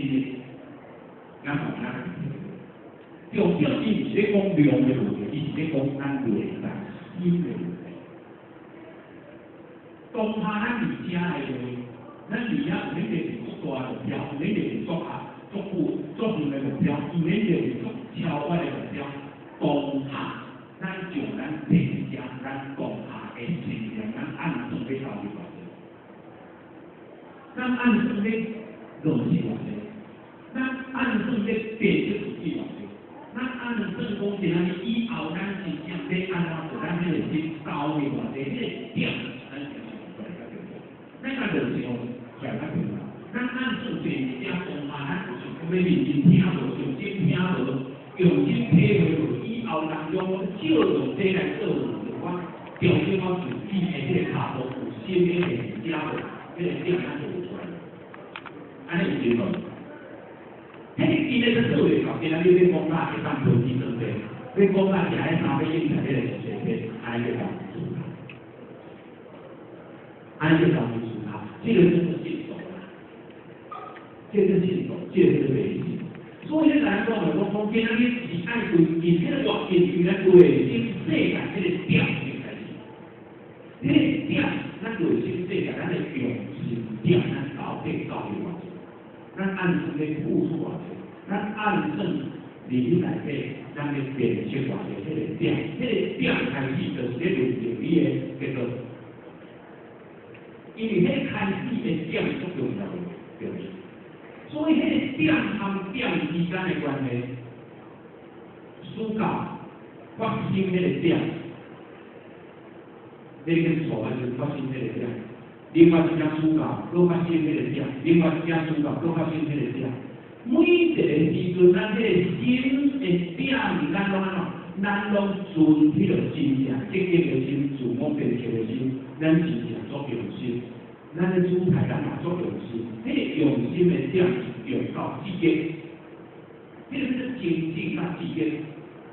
的，咱讲咱重点伊毋是咧讲量的问题，伊是咧讲咱内在心的问题。当下咱而家的话，咱而家有咧足大的目标，有咧足下、足远的目标，有咧足超越的目标。当下，咱就咱平常咱当下的情形，咱按算咧考虑偌济，咱按算咧落实偌济，咱按算咧变出自己偌济，咱按算讲是安尼以后咱真正要安怎做，咱迄个是到位偌济，迄个点，咱就出来较对不？咱个落实哦，出来较对啦。咱按算做一点当下，咱就是讲要认真听无，用心听无。用心体会落，以后人用少用这来做，就我重新我自己的这个脚步有新的练家的，这个点咱做出来，安尼有对无？迄今日在做的时候，今仔日咧讲啦，会当投资准备，咧讲啦是爱三百应材这个学费，安尼就搞不出来，安尼就搞不出来，这个就是信手啦，这个是信手，这个是微信。所以咧，咱讲来讲，今仔日是爱对以前的环境，原来对新世界这个点先开始。这个点，咱对新世界，咱的用心点，咱到底到底偌济？咱按算咧付出偌济？咱按算里内底，咱咧变出偌济？这个点，这个点开始就是咧论证你的叫做，因为迄开始的点足重要的，对不对？所以，迄个点和点之间的关系，思考发生迄个点，你跟错的就发生迄个点；另外一种思考，搁发生迄个点；另外一种思考，搁发生迄个点。每一个时阵，咱迄个心的点，咱拢安怎？咱拢顺迄个真正积极的心，自我变强的心，咱真正做用心。咱的主态咱嘛做用心，迄个用心的点是用到自己，迄个是真正甲自己，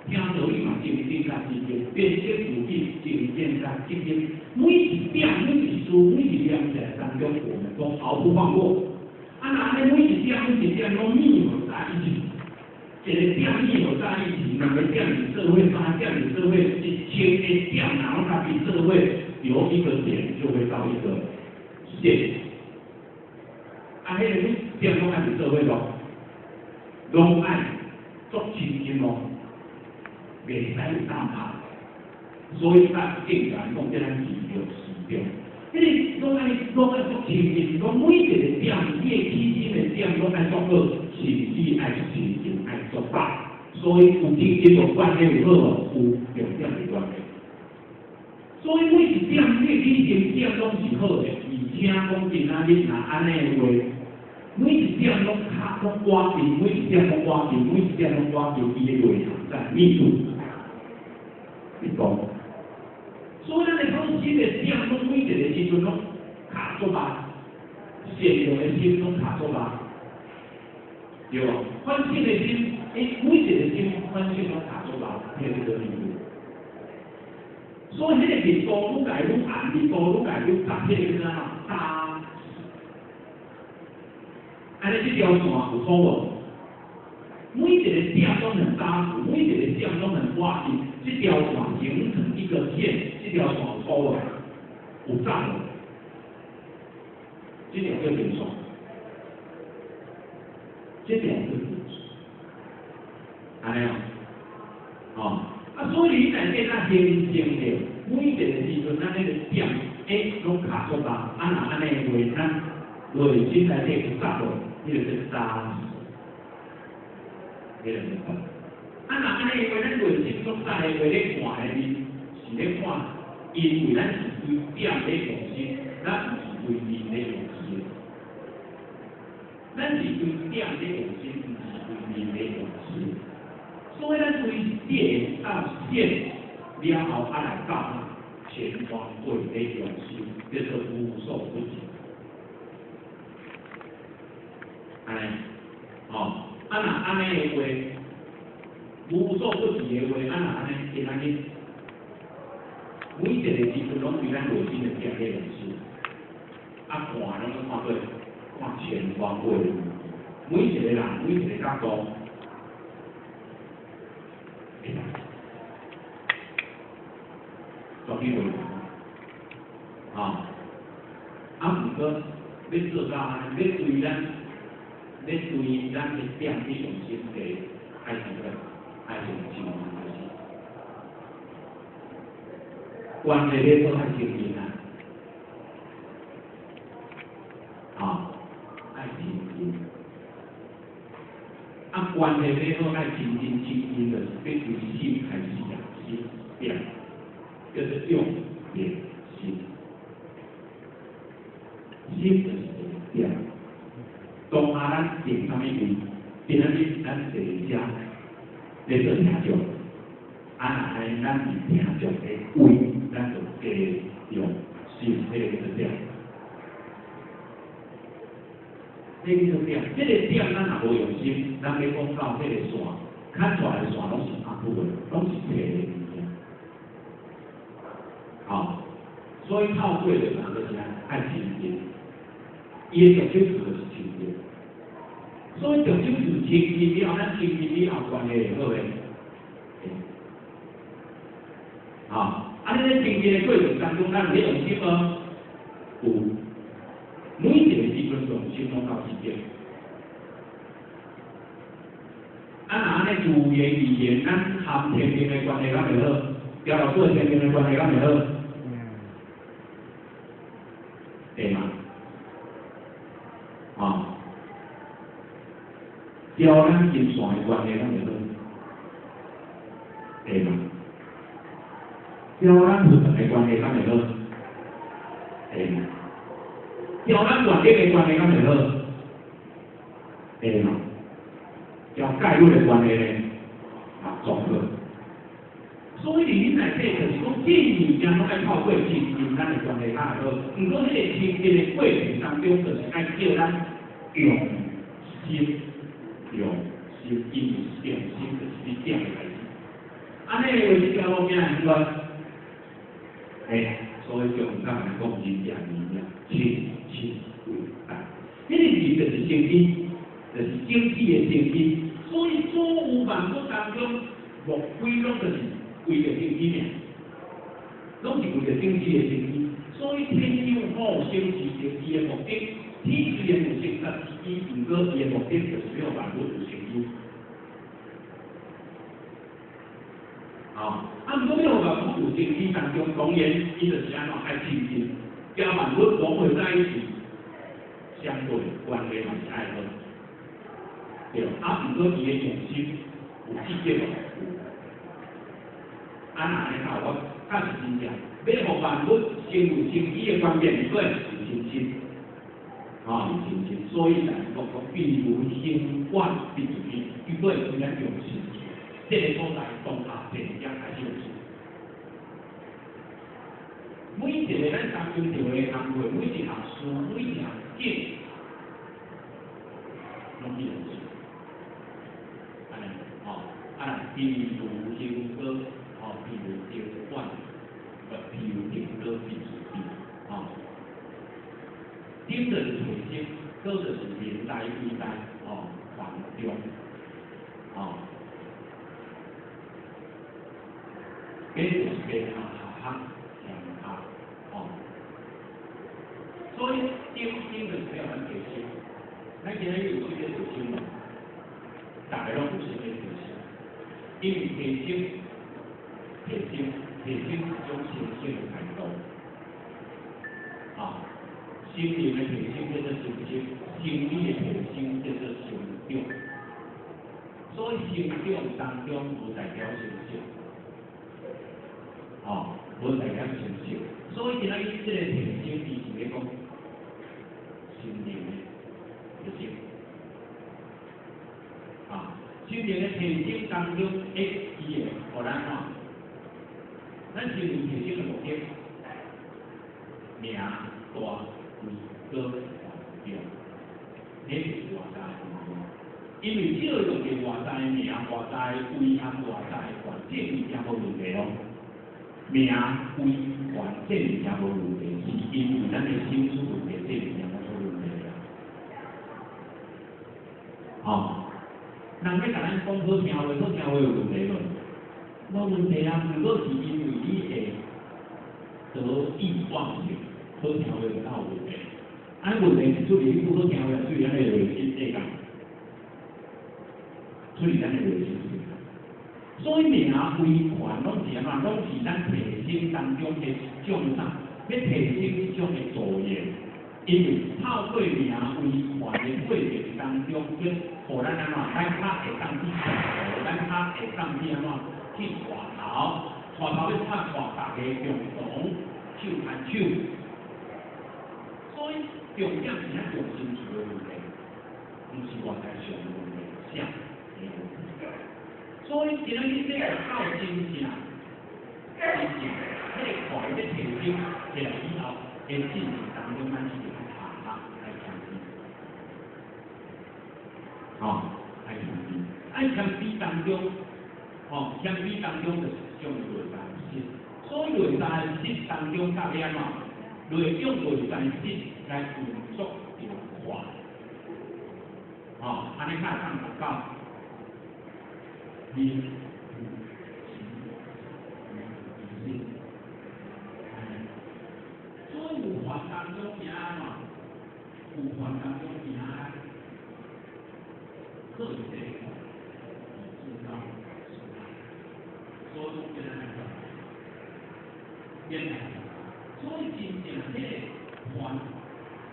听道理嘛真正甲自己，变成自己真正甲自己。每一点、每一事、每一念在当中，我们都毫不放过。啊，那安尼每一点、每一点拢密合在一起，一个点密合在一起，两个点与社会，三点与社会，一千个点，然后它比社会由一个点就会到一个。线，啊，迄个你点拢爱是社会咯，拢爱做亲近咯，袂使有打拍，所以咱竟然讲这咱是着是着，迄个拢爱做亲近，讲每一个点，你的起心的点拢爱做好，甚至爱亲近，爱做法，所以有亲近有关系有好，有有点的关系。所以每一点你起心点拢是好的。听讲今仔日若安尼话，每一点拢挂紧，每一点拢挂紧，每一点拢挂紧，伊的内涵在密度，你讲。所以咱的讲心的点，拢每一个时阵拢卡住吧，善良的心拢卡住吧，对无？反省的心，每一个心反省拢卡住吧，迄个密度。所以迄个日度愈来愈暗，日度愈来愈杂，迄个啥搭，安尼这条线有错无？每一个点都很扎实，每一个点都很挂紧，这条线形成一个线，这条线有错无？有杂无？这条叫点线，这条是安尼哦，哦。啊，所以你内底咱形成了每一个时阵，咱那个点，拢卡住吧。啊，若安尼话，咱内心内底有扎落，迄个是扎实，迄个是扎。啊，若安尼话，咱内心所在的话，咧看的面是咧看，因为咱是对点咧用心，咱毋是对面咧用心。咱是对点咧用心，毋是对面咧用心。所以咱对点到线了后，啊来到全方位的用心，叫做无所不及。安尼，哦，啊若安尼的话，无所不及的话，啊若安尼，今仔日每一个时阵拢对咱内心的点咧用心，啊看拢看对看全方位的。每一个人每一个角度，做起为啊，毋过要做到安尼，要对咱的点去用心嘅，爱情嘅，爱情心开始，关系咧都爱经营啊，爱经营。关系咧都爱真真的，必须心开始啊，心变，就是用点心，心就是点。当下咱点啥物事，点啥物咱坐遮咧做听众，安尼咱是听众的位，咱就加用心迄个点。这个点，这个点咱若无用心，咱要讲到这个线，看出来的线拢是阿普的，拢是斜的物件。好，所以套对的人就是爱情节，伊的重点就是情节。所以重点是情节了，咱情节了关系会好诶。你在情节的过程当中，咱有用心吗？有。每一个基本上心拢到时间。安尼自言语言，咱含天命的关系敢袂好？交老师天命的关系敢袂好？对吗？交咱金线的关系敢袂好？对吗？交咱普通的关系敢袂好？对吗？交咱团体的关系敢袂好？会嘛？交介入的关系咧，综合。所以你来这就是讲，这物件拢爱透过亲近咱的关系较好。毋过，迄个亲近的过程当中，就是爱叫咱用心，因为用心就是你这样的代志。安尼的话是交到咩安怎？所以就唔敢来讲人家亲为爱，迄个字就是圣经，就是经济的圣经。所以所有万国当中，目规拢就是为着圣经尔，拢是为着经济的圣经。所以天有好生是圣经的目的，天虽然有圣经之一，毋过伊的目的就是要万国有圣经。毋过要万国有圣经当中，当然伊就是安怎爱亲近。交万物融合在一起，相对关系嘛是爱好，对。毋过伊的用心有记见无？安尼看我确实真正，要互万物先有清晰的观念，所以是真心，是真心。所以才是讲必如心观必如心，如果虽然用心，这个所在当下便也开始用心。每一个咱当中条的行为，每一项事，每一项景，拢是用心。安尼，譬如行歌，譬如行观，譬如行歌必如心，听的是内心，歌的是连带对待，环中，这就是给下行。所以定心就是要很贴心，咱今日有这个贴心嘛，大家拢有这个贴心，因为贴心是一种心性的态度，心灵的贴心叫做心性，心理的贴心叫做行动，所以行动当中有代表心性，无代表心性，所以今仔日这个贴心伊是咧讲。心灵的贴心，心灵的贴心当中，伊会互咱咱心灵贴心的目的，名大贵高环中，这就是外在的目的。因为只要用嘅外在的名、外在的贵和外在的环，这物件无问题咯。名、贵、环，这物件无问题，是因为咱的心出问题，这物件。哦，人要甲咱讲好听话，好听话有问题无？无问题啊，如果是因为你会得意忘形，好听话就到问题。按问题是处理你不好听话，处理咱的内心世界，处理咱的内心世界。所以名为权，拢是安怎？拢是咱提升当中的一种啥？要提升一种的助言。因为透过名为权的过程当中，去互咱安怎？咱较会当去上路，咱较会当去安怎？去带头，带头要拍带大家共同手牵手。所以重点是咱重心处的问题，不是外在上的问题，啥的问题。所以今仔日这个靠真正，真正这个权的提升起来以后，在进程当中，咱是要下下来强势，来强势。在强势当中，强势当中就是种内在实，所以内在实当中甲要安怎？利用内在实来运作着权，安尼较会当达到。所以有权当中平安嘛，有权当中平安，克这个知道，所以变来个，变来个，所以真正这个权，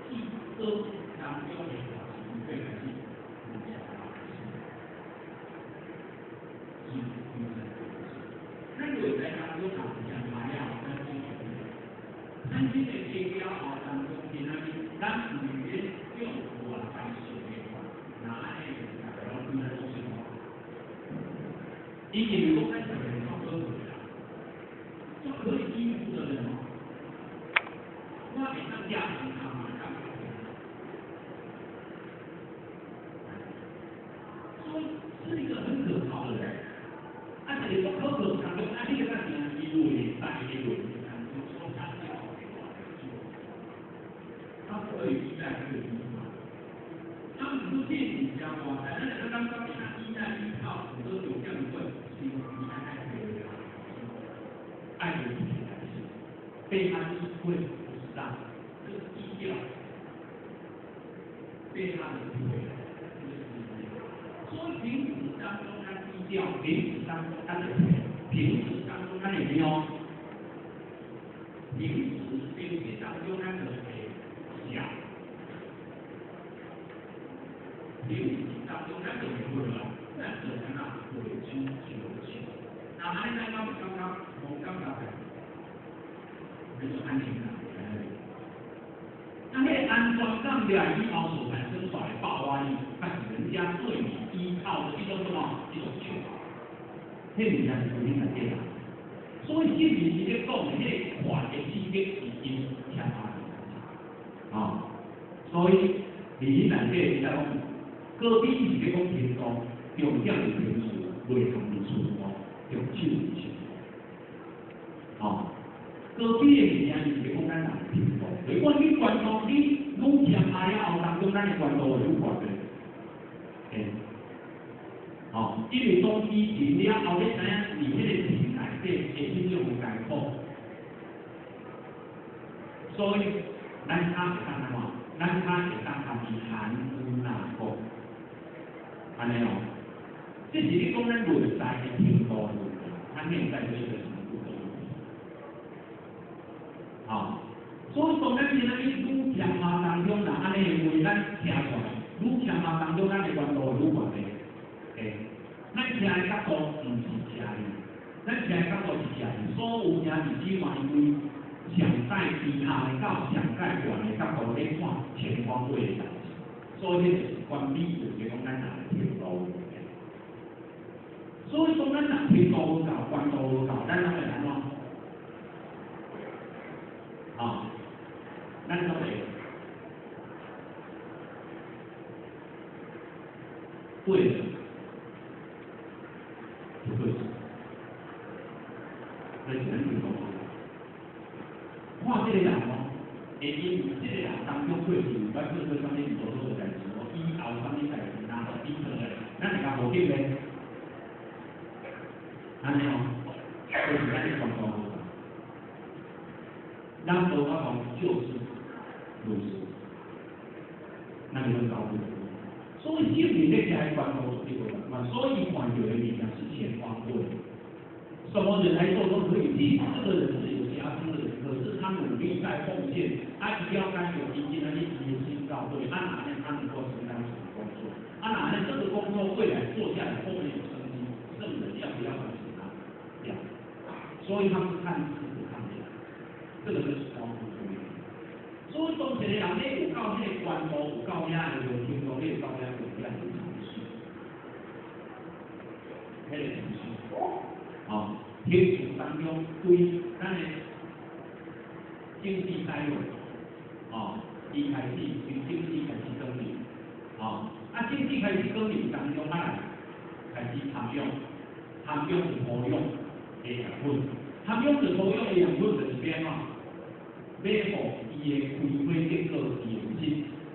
是都当中的权，对不对？咱内在当中讲买了，咱这个目标当中，今仔日咱唔免用外在想的话，哪会大家拢对咱做什么？因为如果咱想的差不多啦，就可以应付的人哦，我给他加上他嘛，所以是一个很可靠的人。这个可可当中，这个在一路里带一路当中，说他最好的话来做，他不会依赖这个地方。他们都建议家嘛，但是刚刚给他依赖依靠，很多有这样的问题，你看看这个爱的主题还是被他依会不是这样，这个低调，被他的机会，所以平时当中他低调，平时当中他的平时当中他有没有？平时并且当中他的小，平时当中他的有了，但是他委曲求全。那还在刚刚我刚刚很有安全感。那个安全感了以后所产生出来的爆发力，那是人家对你依靠的一种什么？一种求。这物件是肯定在变啦。所以这里是咧讲的，迄个权的刺激是因强化所以你咱这是在讲，高比是咧讲天高，重点是天数，袂同你出高，用手去手。高比的物件是咧讲咱人天高，如果你关注你愈强下了后，当中咱的关注会愈高的。因为当以前了后，你知影里面的平台底会比较有艰苦，所以咱他会当安怎？咱他会当含含乌纳国，安尼这是你讲咱内在的程度，咱内在的一个程度的问题。所以讲咱今仔日愈强化当中，安尼认为咱听出来，愈强化当中，咱的关注愈高的。咱听的角度唔是正义，咱听的角度是正义。所有正义只嘛因为上在低下的到上在悬的角度咧看全方位的代志，所以这就是关闭就是讲咱人的程度。所以讲咱人程度无够，关注无够，咱怎会安怎？咱怎会？对的。在全体中，看这个人会因为这个人当中会是有关做什么做错的代志，以后什么代志，然后以后无紧咧，安尼哦，就是咱的传统。咱无法讲就是如此，那你们搞不懂。所以建立这些关头这个嘛，所以环球的力量是全方位的，什么人来做都可以。即使这个人是有瑕疵的人，可是他努力在奉献，他一定要干有经济能力，有心到位，哪能他能够承担什么工作？哪能这个工作未来做下来后面有生机，圣人要不要关心他？要，所以他们是看事不看人，这个就是高度注意。所以当前的人咧有到迄个关头，有到遐个听说咧有到遐个有样子程序，迄个程序，天主当中对咱的经济单位，伊开始从经济开始耕耘，经济开始耕耘当中，开始含用是土用的养分，含用是土用的养分就是变嘛。要互伊的开花结果严谨，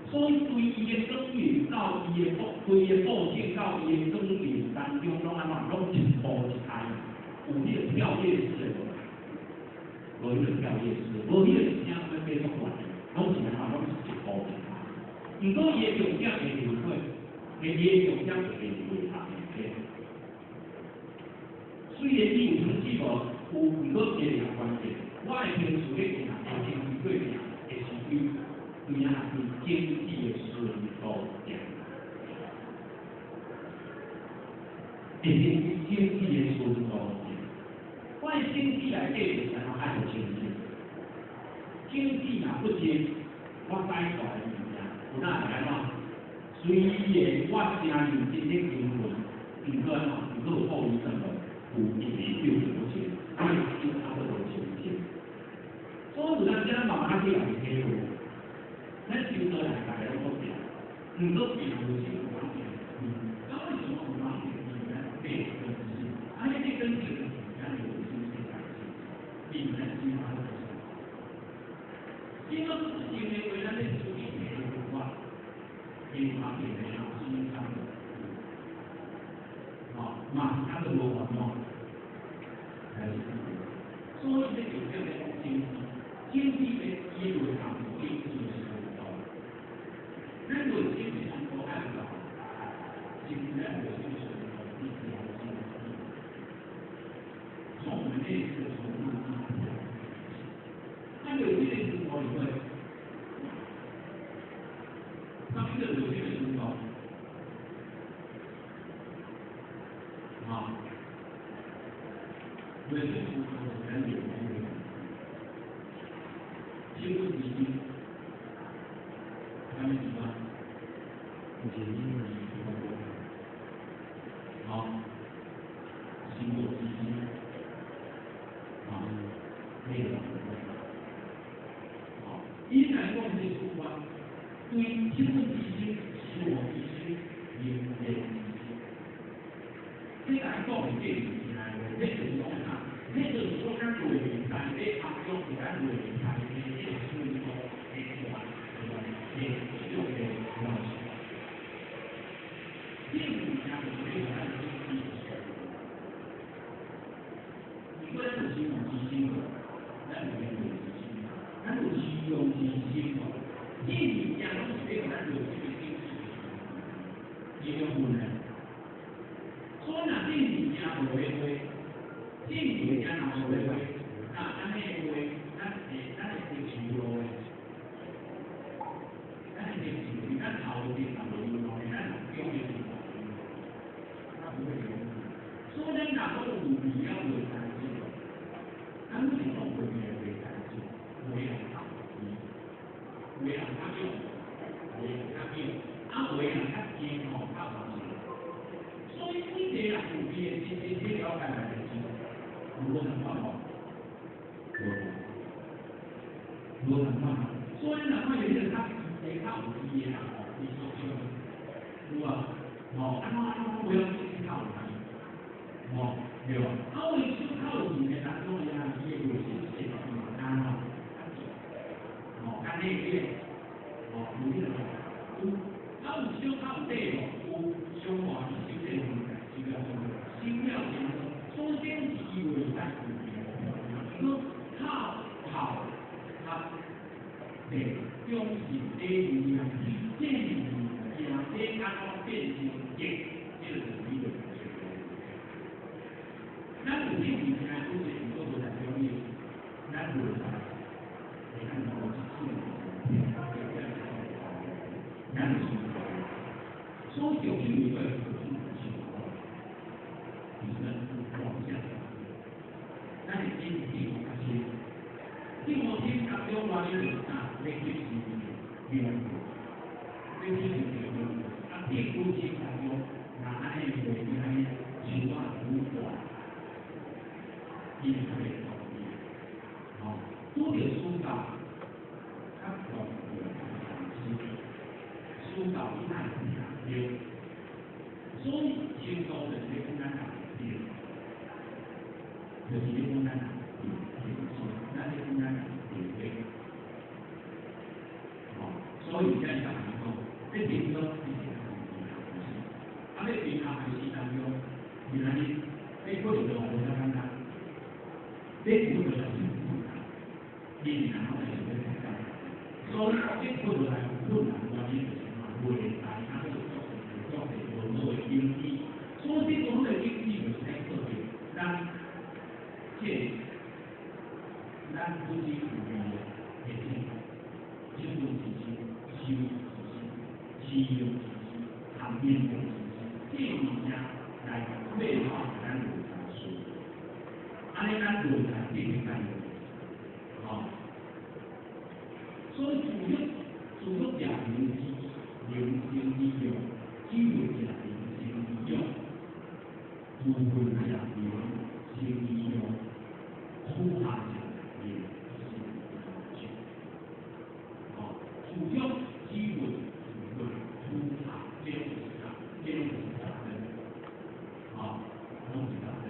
所以对伊的耕耘到伊的对伊的布景到伊的耕耘当中，拢一步一开，有迄个跳跃式的，无迄个跳跃式，无迄个是啥物变作管，拢是拢是一步一开。毋过伊的重点会领会，伊的重点会领会他的。虽然伊有成绩无，毋过伊也关键。我的平时咧行会经济对行，会是对对经济的顺路点，会是经济的顺路点。我的经济内底就是爱有经济，经济若不精，我解出来的物件有哪会安怎？虽然我真认真咧经营，毋过有后遗症的，有一年又不钱，我的心差不多钱。所以有当时咱慢慢去来体会，咱收过来大家拢好变，毋过变有时有人变，那为什么有人变？变跟是，这跟这个咱有经济关系，变咱计划的。这个事情呢，为咱的处理没有话，变化变得要经常的，嘛，他的无法嘛，还是，所以这有这样的经济。经济的一路上一定是高，那个经济上都按照经济的就是一条经济，从我们这一次从路上，那有些人生活里面，他们的有些人生活，有些生活很有趣。经过基金，他们什么？经过基金，内容，依然用这出发，对经过基金是我必须应对的。这个讲的这个是哪个？这就是讲啥？这就是说咱做人才，这他讲是咱做人才的这个顺序。所以哪怕有些人他没看我毕业啊，你说这个，对吧？不要去靠他，对吧？我一去靠你的当中呀，也有些这个干嘛？干那个，努力的，有去靠对了，有想法是修正。所以有评论会很清楚，你们往下，那你今天那些，你我听当中话你就啊，你去是别人，你去是别人，啊，你估计当中，那安尼就安尼，就话不管，你可以考虑，哦，多点书法，它主要书法一般很难丢，所以接收的这个难打丢，就是这个难打丢，那这个难打丢对，哦，所以现在讲说，这点说这些啊，这平常还是当中，原来这不有的我们看看，这不有的你然后来就会看到，所以这不有来不难关键。未来它就作为我们的经济，所以我们的经济就是在这里，让不仅属于也是金融体系、金融体系、金融体系、旁边的体系，建议家来规划咱们的书，安尼咱人才变干的，好，所以主要讲明零星利用，基本讲零星利用，部分讲零星利用，粗法讲零星利用。好，主要基本粗法这种讲，这种讲的，好，这种讲的，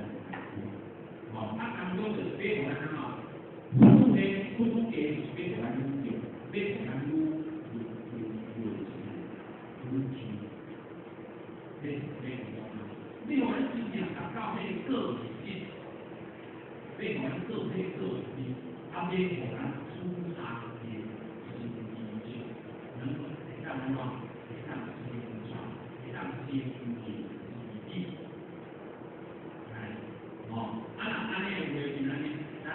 好，它当中的非常好，后面不给非常有，非常有。另外是讲到那个性，另外个性，它这果然出差也是一些，能够让什么？让这些工厂，让这些经济体，哎，哦，那个为呢，那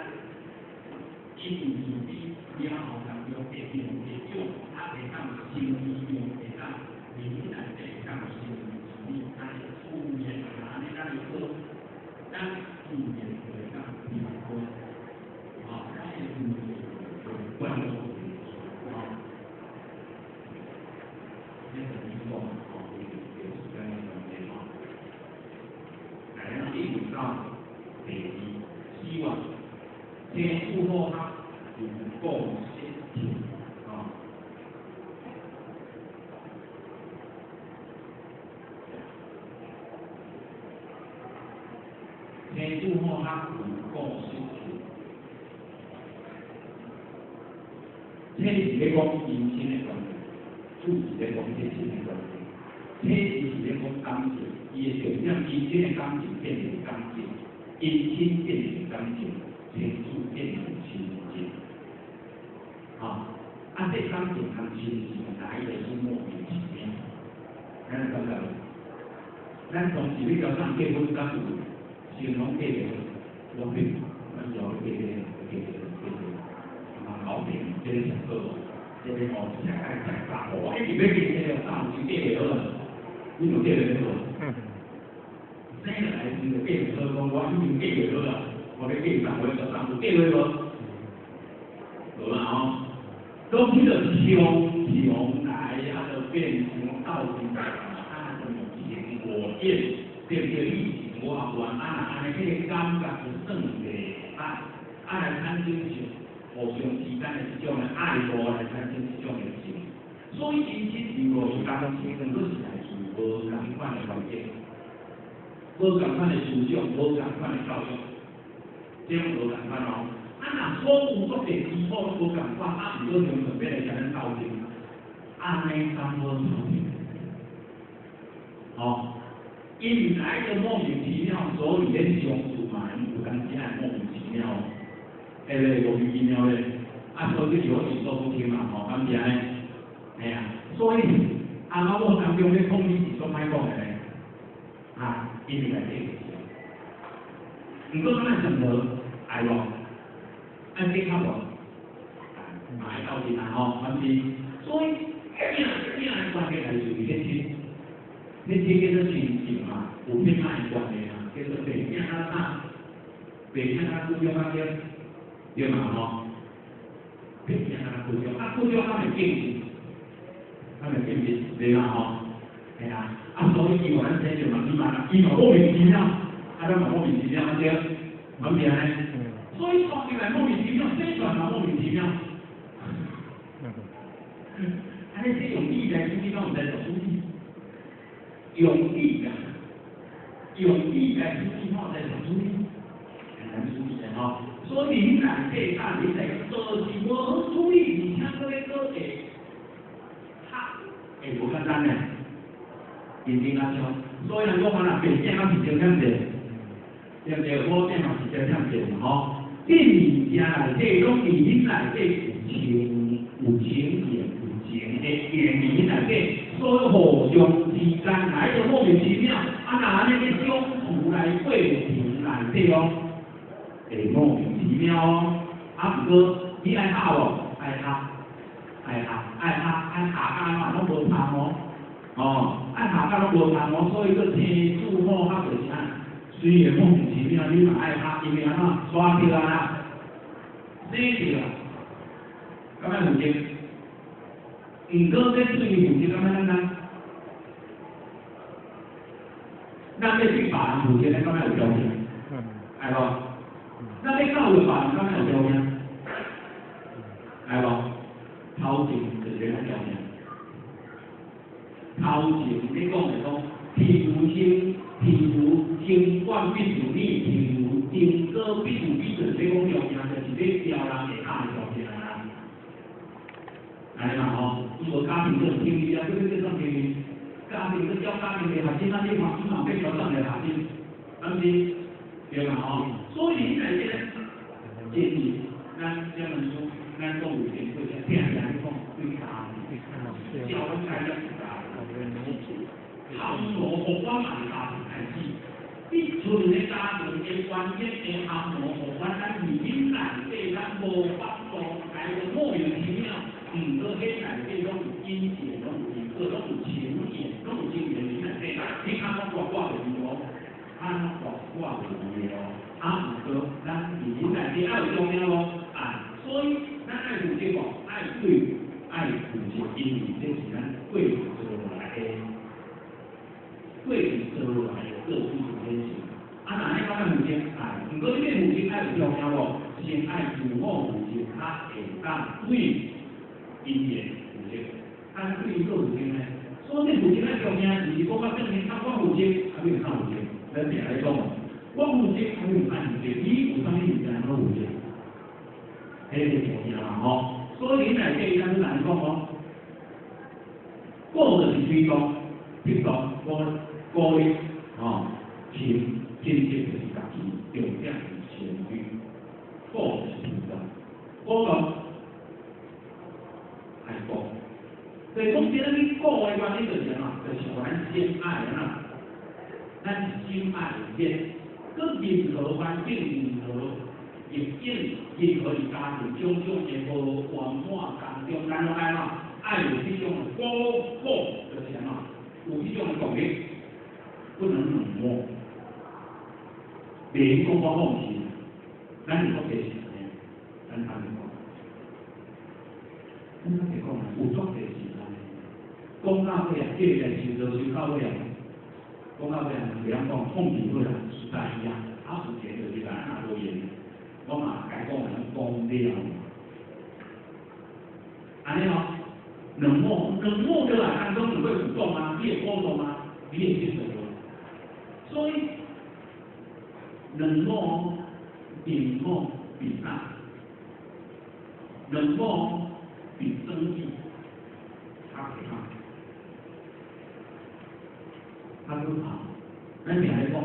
一五九 B 比较好讲，比较便利，它可以让经济用，可以让民来可以让经济，它出面啊，那个说，但出面可以让比较多，啊，那些关注啊，那个民众啊，也是跟那个联盟，来让一五到北极，希望先触摸它足够先进啊。天主后他不够清楚，天是咧讲金钱的关系，主是咧讲金钱的关系，天是咧讲感情，伊的重点金钱的感情变成感情，金钱变成感情，天主变成亲情。啊，这感情和亲情来的是莫名其妙，咱感觉，咱从一个上结婚到形容这个我对，那有这老饼，这个小哥，这个哦，现在在大火，你别给这个上去变了，你有变了没有？这个来是个变车公，我已经变了，我的变上我就上去变了，有了啊，都去了熊来它的变形到底在它的结果变，对不对？我安尼迄个感觉是算袂歹，来产生是互相之间的这种的爱慕来产生这种的情，所以因此如果是感情，很多是来自无共款的环境，无共款的思想，无共款的教育，这种无共款哦。若所有各地基础无共款，唔过用特别来才能斗阵，安尼才无斗阵，哦。因为来的莫名其妙，所以咧相处嘛，有当时还莫名其妙，对不对？莫名其妙咧，所以有时说不听嘛，吼，当时安尼，哎呀，所以阿某当中咧控制是做歹讲的咧，因为来这个，唔过咱什么爱无，安健康无，爱到底啊吼，反正，所以这样的关系来自于这些。那这个是情形嘛，有偏爱管的啊，叫做北边啊大，北边啊故乡那边，对嘛吼？北边啊故乡，故乡他们建议，对嘛吼？系啊，所以伊话咱这就嘛，伊嘛莫名其妙，咱嘛莫名其妙对，咁样呢？所以创起来莫名其妙，宣传嘛莫名其妙。还是用意来处理，我们在做处理，用意来处理，我在做处理，很难处理的吼。所以你难这下你在做是无处理，你听嗰啲歌诶，会无简单嘅，认真啊唱。所以人讲啦，变正啊是正向者，对不对？我正嘛是正向者嘛吼。这物件内底拢是你内底有情也。嘅原理内底，所以互相之间来个莫名其妙，那安尼个相处来过程内底哦，会莫名其妙哦。不过你爱学无？爱学嘛拢无通哦，爱学甲拢无通哦，所以个天主好较袂啥，虽然莫名其妙，你嘛爱学，因为安怎刷掉啊，洗掉，咁样有劲。唔过这对于负责咁样呢？咱要去法人负责，咱咁样有条件，系无？咱要教育法人咁样有条件，系无？头前就这个条件。头前你讲嚟讲，譬如清官必属你，譬如经过必属必准，这种条件就是要挑人会下的条件啦。来嘛吼，如果家庭这种经历啊，对上面家庭这教家庭的核心，那地方起码被调上的核心，是不是？对嘛吼？所以你在这建议，咱这本书，咱动物园会偏向讲对家庭，教育家庭家行路互我万家庭开始，你厝的家庭的观念的行路互我咱语音内底咱无法度来个莫名其妙。过迄内底拢有金钱，拢有娱乐，拢有情节，拢有精神里内底，你看我挂的无？看我挂的无哦。不过咱语音内底爱有重要咯，所以咱爱有这个爱对爱负责，因为这是咱贵族做来的，贵族做来的个性的东西。哪一方面负责？不过这负责爱有重要咯，先爱自我负责，他会当对。因缘负责，对于做负责呢，所以负责咧重要，就是讲我证明我负责，还没有他负责。咱平来讲，我负责还没有他负责，你有啥物物件我负责，迄个重要嘛吼。所以你内底咱难讲哦，过就是推动，推动鼓励情就是家己重点是情绪，过就是推动，过所以讲，今日你讲的原因就是嘛，就是咱先爱啦，咱是先爱先，个任何环境、任何环境、任何家庭种种的无圆满当中，咱拢爱嘛，爱有这种鼓舞，就是嘛，有这种动力，不能冷漠，别讲我放弃，咱就说这是咱谈的讲，咱就讲有作这是。讲到尾啊，这个是就是到尾啊，讲到尾啊，不要讲控制不了，是在一样，负责就是咱多言，我嘛该讲的讲了，安尼哦，冷漠对吧？当中你会主动吗？你也沟通吗？你也接受了，所以冷漠比大，冷漠比生气差别大。他都好，咱平来讲，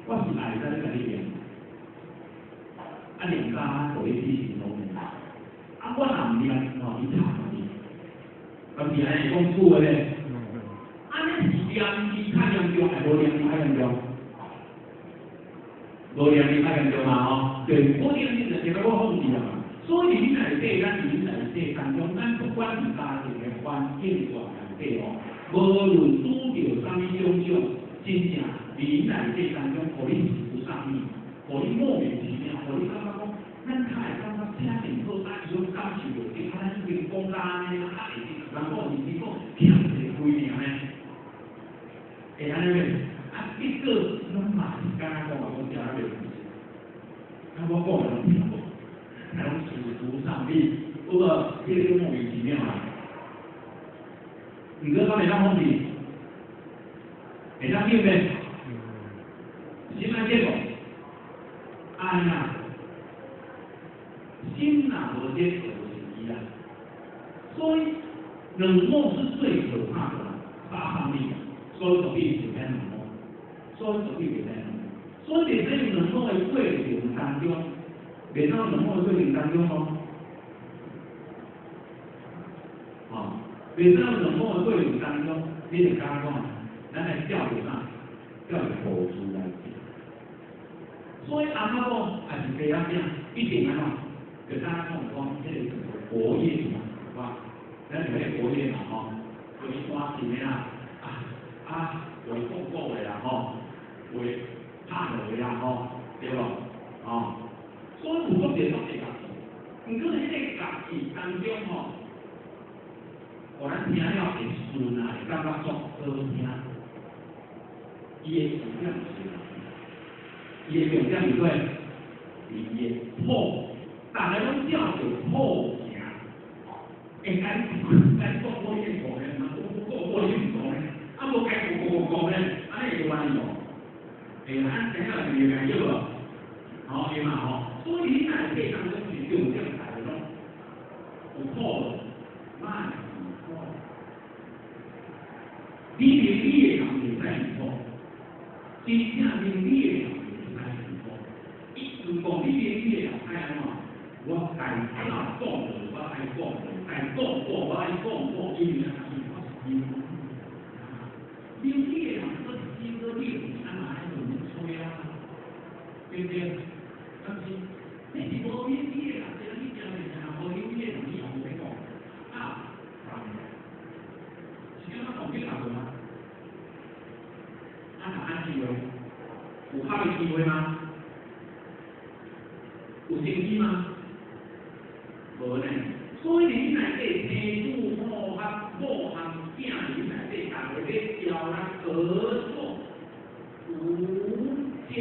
我是爱在这里边，两家做一啲行动的，我男的你查你，咁是安尼讲错的咧，安尼是良知较严重，系无良知较严重，无良知较严重嘛对，无良知就我控制啦嘛，所以你内底咱内底当中，咱不管是家庭的环境状态。底哦，无论拄着啥物种种，真正人内底当中，互你有啥物，互你莫名其妙，互你感觉讲，咱较会感觉听真好，迄种感受着，咱已经讲啦呢，啊，会人讲是你讲听一回尔呢，会安尼袂？啊，结果拢嘛是敢若讲话讲听啊袂？啊，我讲的拢听无，还拢死图上帝，不过这个莫名其妙啊。唔过，我袂当放弃，会当叫咩？心安结果，安呐，心呐无结果是一样。所以冷漠是最可怕的杀伤力，所以何必别太冷漠？所以何必别太冷漠？所以在冷漠的过程当中，别到冷漠的过程当中哦。别到冷漠的过程当中，你就刚刚咱来调着啥？调着口出来讲。所以阿妈讲还是这样讲，一定安怎？就大家讲这个活页嘛，是吧？咱就迄活页嘛吼，就是我是咩啊？为广告的啦吼，为拍落的啦吼，对无？哦，所以有种别种会家己，毋过迄个家己当中吼。互咱听了会顺啊，会感觉足好听。伊的重点是，伊的重点是对，伊的好，大家拢叫做好听。会该讲我一个呢，我一个呢，啊无该讲呢，安尼会完咯。会咱听了就会对无？好，对嘛吼。所以你内底当中是有这样大的咯，有好，慢。你连你的人袂使唔好，真正连你的人袂使唔好。如果你连你的人爱安怎？我该怎讲的我爱讲的，该讲过我爱讲过，因为啥物？我是因。连你的人我是真个你，安那爱乱吹啊？对不对？但是你是无连你的人，这个你讲的啥？无连你的人，你也无要讲啊？是叫他讲几大个吗？安机会，有好的机会吗？有成绩吗？无呢。所以你内底天主好学某项囝，你内底大家咧教咱合作、无间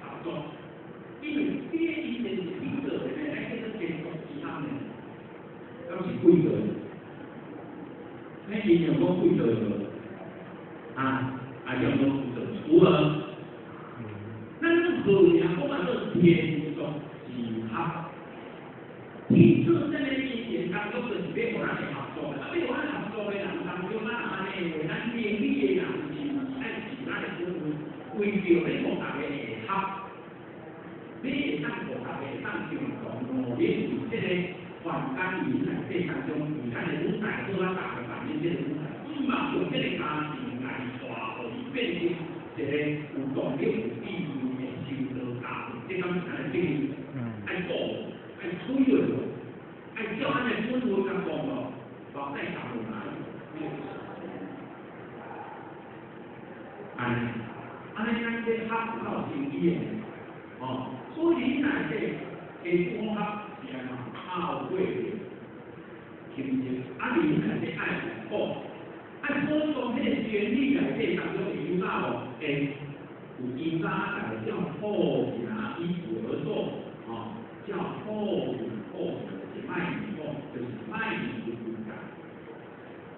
合作，因为这一件是规则的，来这个监督其他的，都是规则的。那你有冇规则的？啊？用到符合，那合呀，我们是天中之合。天主在那面前当中是别个人来合作的，别个人合作的人当中，咱安尼为咱面理的人是爱是咱的为着你个大家会合，你会当个大家会当共同努力，这个环境里内底当中，你看的舞台做咱大个反映这个舞台，嘛有这个家庭来带。变成一个有动力、有意义的新的家庭，这讲是爱定义，爱讲，爱吹的，爱叫咱的生活当中咯，老在讲的哪里？安尼咱这合到成绩的，哦，所以你内底会讲合是安怎靠过的情节，你内底爱讲。按所讲，迄个权利内底当中有影啥无？有影啥来叫好行依附而坐，叫好行好行是卖米讲，就是卖米为贵价，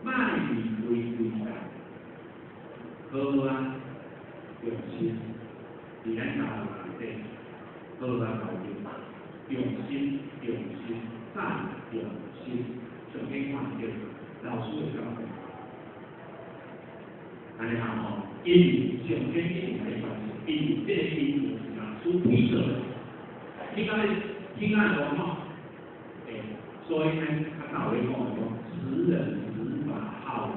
卖米为贵价，好啊，用心，伫咱家庭内底，好啊，搞定，用心，再用心，上面看见老师的教导。安尼吼，因为上天一定来关系，因为这个因是啥？属皮色的。你讲咧，听安讲吼，所以呢，他道理讲识人识法好人，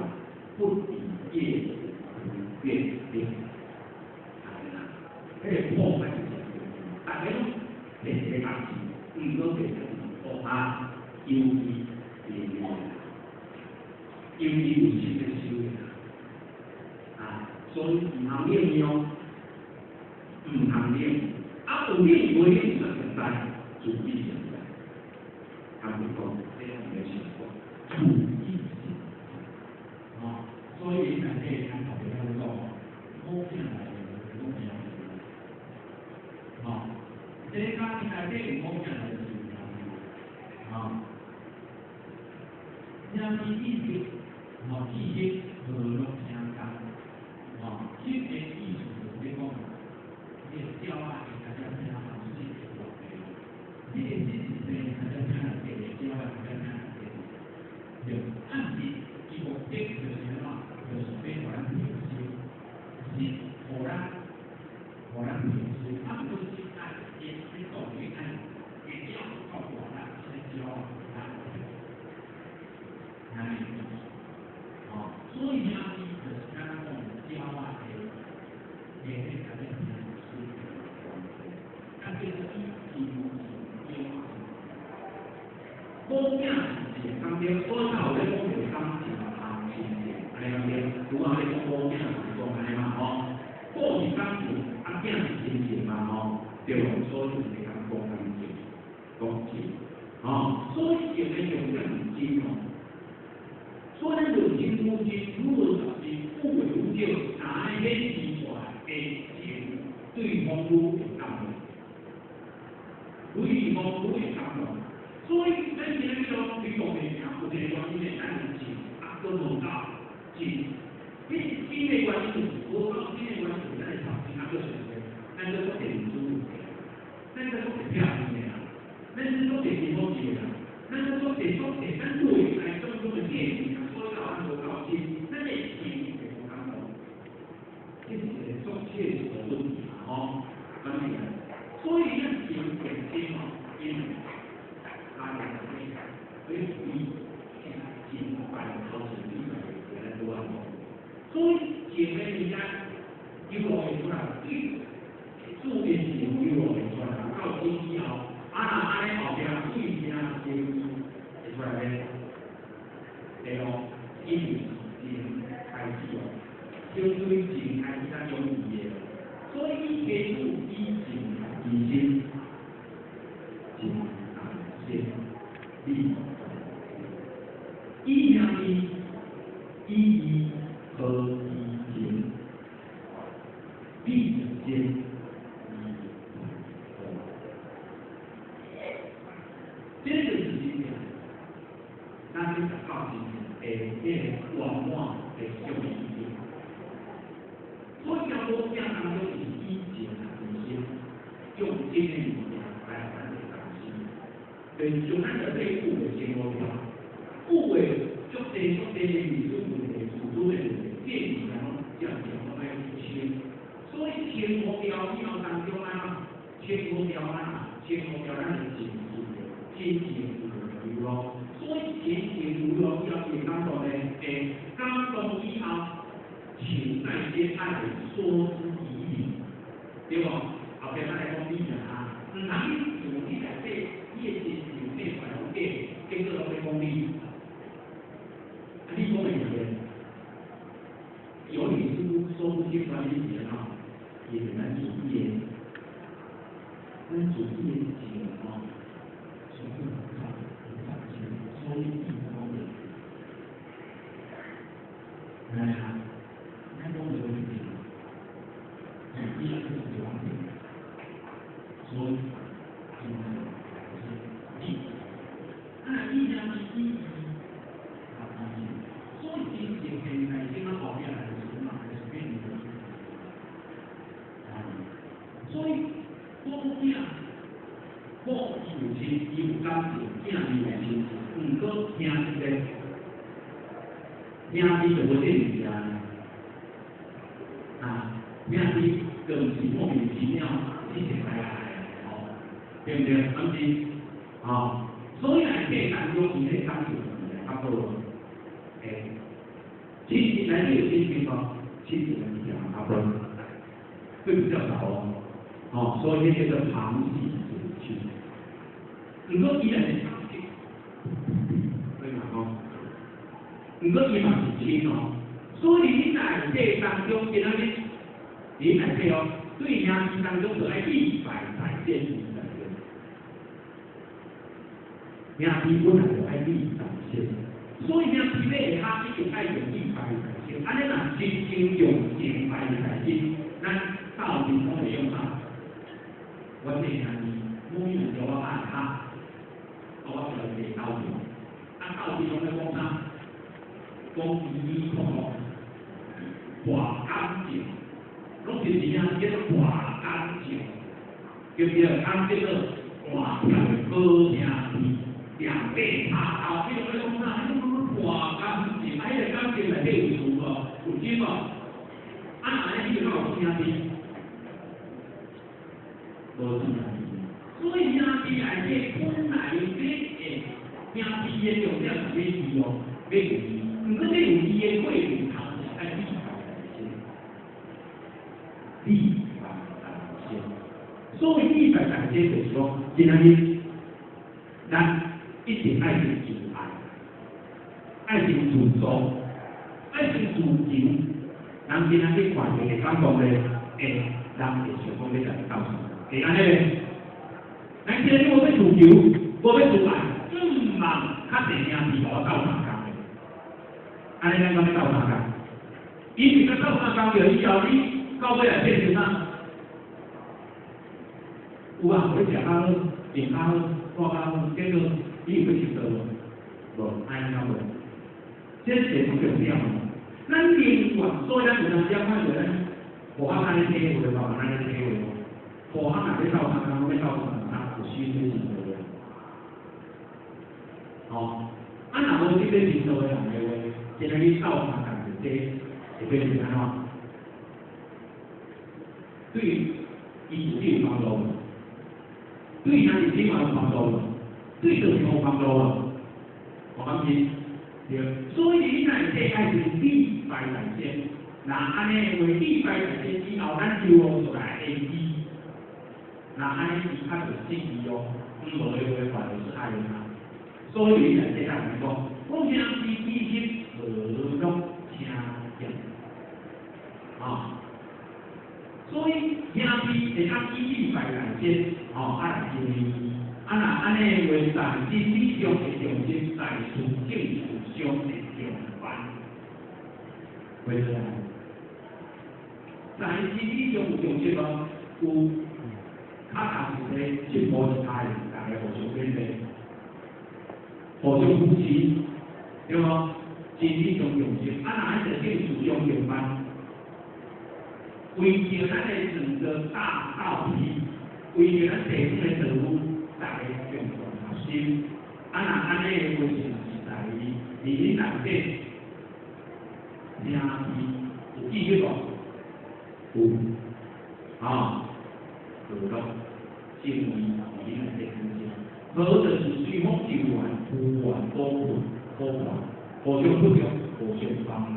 不以业无变变。迄个破坏是大家拢练一个家己，毋过变成破坏，尤其因为有新的修养啊，所以唔通练哦，唔通练，啊有练无练就现在注意现在，他们讲这样的情况，注意啊，所以咱这参考别人讲，好进来的都这样子，啊，这个现在这个好进来的啊。让你记住，记忆和拢相干，这个意思就是讲，你教啊，大家听下老师的话，你的知识呢，大家听下别人教啊，大家听下别人，就按你一个这个情况，就是非常的有效，是果然有效，他们都是按也懂得按，也要靠果然来教啊。所以呢，就是咱讲教啊，也会大家很舒服。但这个保命是当天所有的保命当天啊，安尼样如果你讲保命是讲安尼嘛吼，保是当天啊，命是真钱嘛吼，对无？所以是讲保干净，所以就要用认真哦。所以咱就真母亲，如果就是不为无救，哪一些奇怪的事，对方都有感动，对方都有感动。所以咱今日讲对方的名，有一个原因是咱人情，都弄到情。你真的原因就是无讲真的原因就是咱的头前就是咱做做电子，咱做做骗人的啦，咱做做电子科技的啦，咱做做电做电，咱对来做做的电子。咱无高兴，咱的心就无感动，这是一个作切实的问题嘛吼，咁样，所以咱心变心哦，因为大家可以尽快考试比赛原来多啊，所以前面人家一路会出来，注定是一路会出来，到今以后，安尼后边对边经会出来咧，对咯。因为是开始哦，就对前开始咱容易的，所以基础以前以前真难先力，意念的意义和以前，力之间。这个是今天，咱们告诉你。往往的效益，所以要多讲当中是以前一些用这些语言来反映东西，对，就咱的对物的先目标，物的足地的艺术问题、辅助的问题、电影然后这样讲来切，所以先目标以后当中啊，先目标啊，先目标咱是经济如咯。所以前如何要给感动呢？感动以后，请那些爱人说之以理，对不？后边咱来讲理啊，唔通用你来对业绩有对反应对，跟这个在讲理，你讲的人，有理是说不清管理人啊，也难主义，咱主义是啊，是不能看。所以地方的，哎呀，那都没问题，一样是有问题，所以地，那地方的意义，所以今天现在这个好下来的情况还是变的，所以多样。我有钱有感情，这样的年轻，唔过听一个，听你就无这物件，听你就是莫名其妙，一直来哦，对不对？反正所以来这当中，你可以感受差不多，其实来这个地方，其实来讲差不多，会比较少所以这个长期去。如果依然是长期，对嘛毋过伊嘛是亲哦，所以你内底当中，今仔日你内底哦，对兄弟当中就爱立牌在先兄弟本来就爱立牌先，所以兄弟咧下一定爱用立牌在先，安尼若真正用正牌在先，咱到底拢会用啥？我这兄弟每日就我按他，我就来到底，到底用在讲啥？讲义空。化干净，拢是怎样叫做化干净？叫做按这个化掉好兄弟，两肋插刀，这个讲啥？那个化干净，哎呀，干净内底有事无？有知无？安尼就有兄弟，无兄弟。所以兄弟内底本来这个兄弟的重点是咩字哦？咩字？毋过这有字的过程头是爱理。立牌在先，所谓立牌在先就是说，今仔日咱一定爱心自爱，爱心自助，爱心自求。咱今仔日看见的感觉咧，人会想讲要来斗相，会安尼咧？咱今仔日我要自求，我要自爱，望较侪兄弟互我斗相共的，安尼咱讲要斗相共，伊是个斗相共着，伊后日。到尾来变成啥？有啊，会食较好，练较好，看较好，结果伊会接受无？无，安尼无。这是重要。咱另外，所以咱有当时要看着咱，互咱安尼体会无？安尼体会无？互咱若要斗相共，要斗相共，有需要程度的。哦，若无这个程度的人的话，今仔日斗相共就会变成安怎？对于伊自己有帮助无？对兄弟姊妹有帮助无？对社会有帮助无？我讲是，对。所以你内底爱是立牌在先，那安尼为立牌在先之后，咱就出来 A B， 那安尼是较有意义哦。无的话就是爱他。所以你内底来讲，我兄弟其实何中听见啊？所以兄弟会当以立牌来先，来经营。若安尼话，在真理上的重心在事政事上的重办，为啥？在真理上有重心咯，有较同时咧进步一派，大家互相勉励，互相扶持，对无？真理上重心，若安在政事上重办。为着咱的整个大道理，为着咱地方的事务，大家共同合心。若安尼的过程是在于，你内底兄弟有记住无？有，有咯，正义你内底看见，好就是随风就愿，无怨多困，好还，互相不足，互相帮忙，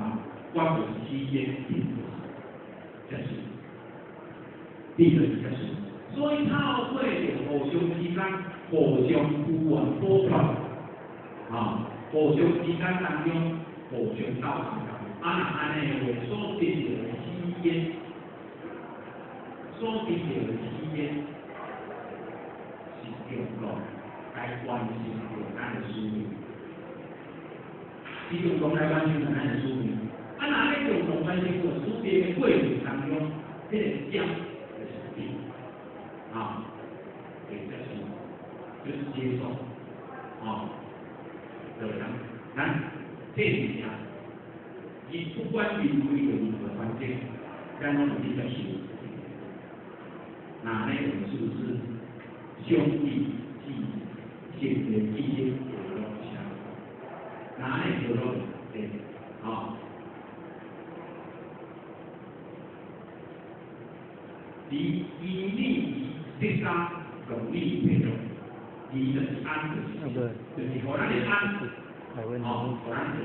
我就是企业定。这是，第二个就是，所以教会的互相之间，互相互援补助，互相之间当中互相斗相共，安尼的所得到的体验，所得到的体验是中国来完成着咱的使命，是中国来完成咱的使命。若咧共同完成着使命的过程当中，这个奖就是定，就是接受，就这样。咱这里讲，伊不管面对任何环境，咱拢一定要修。那种是不是兄弟姐妹间的一些有了想法？哪里有了对，以利为杀，容易配合。以的是安就是荷兰的安，荷兰的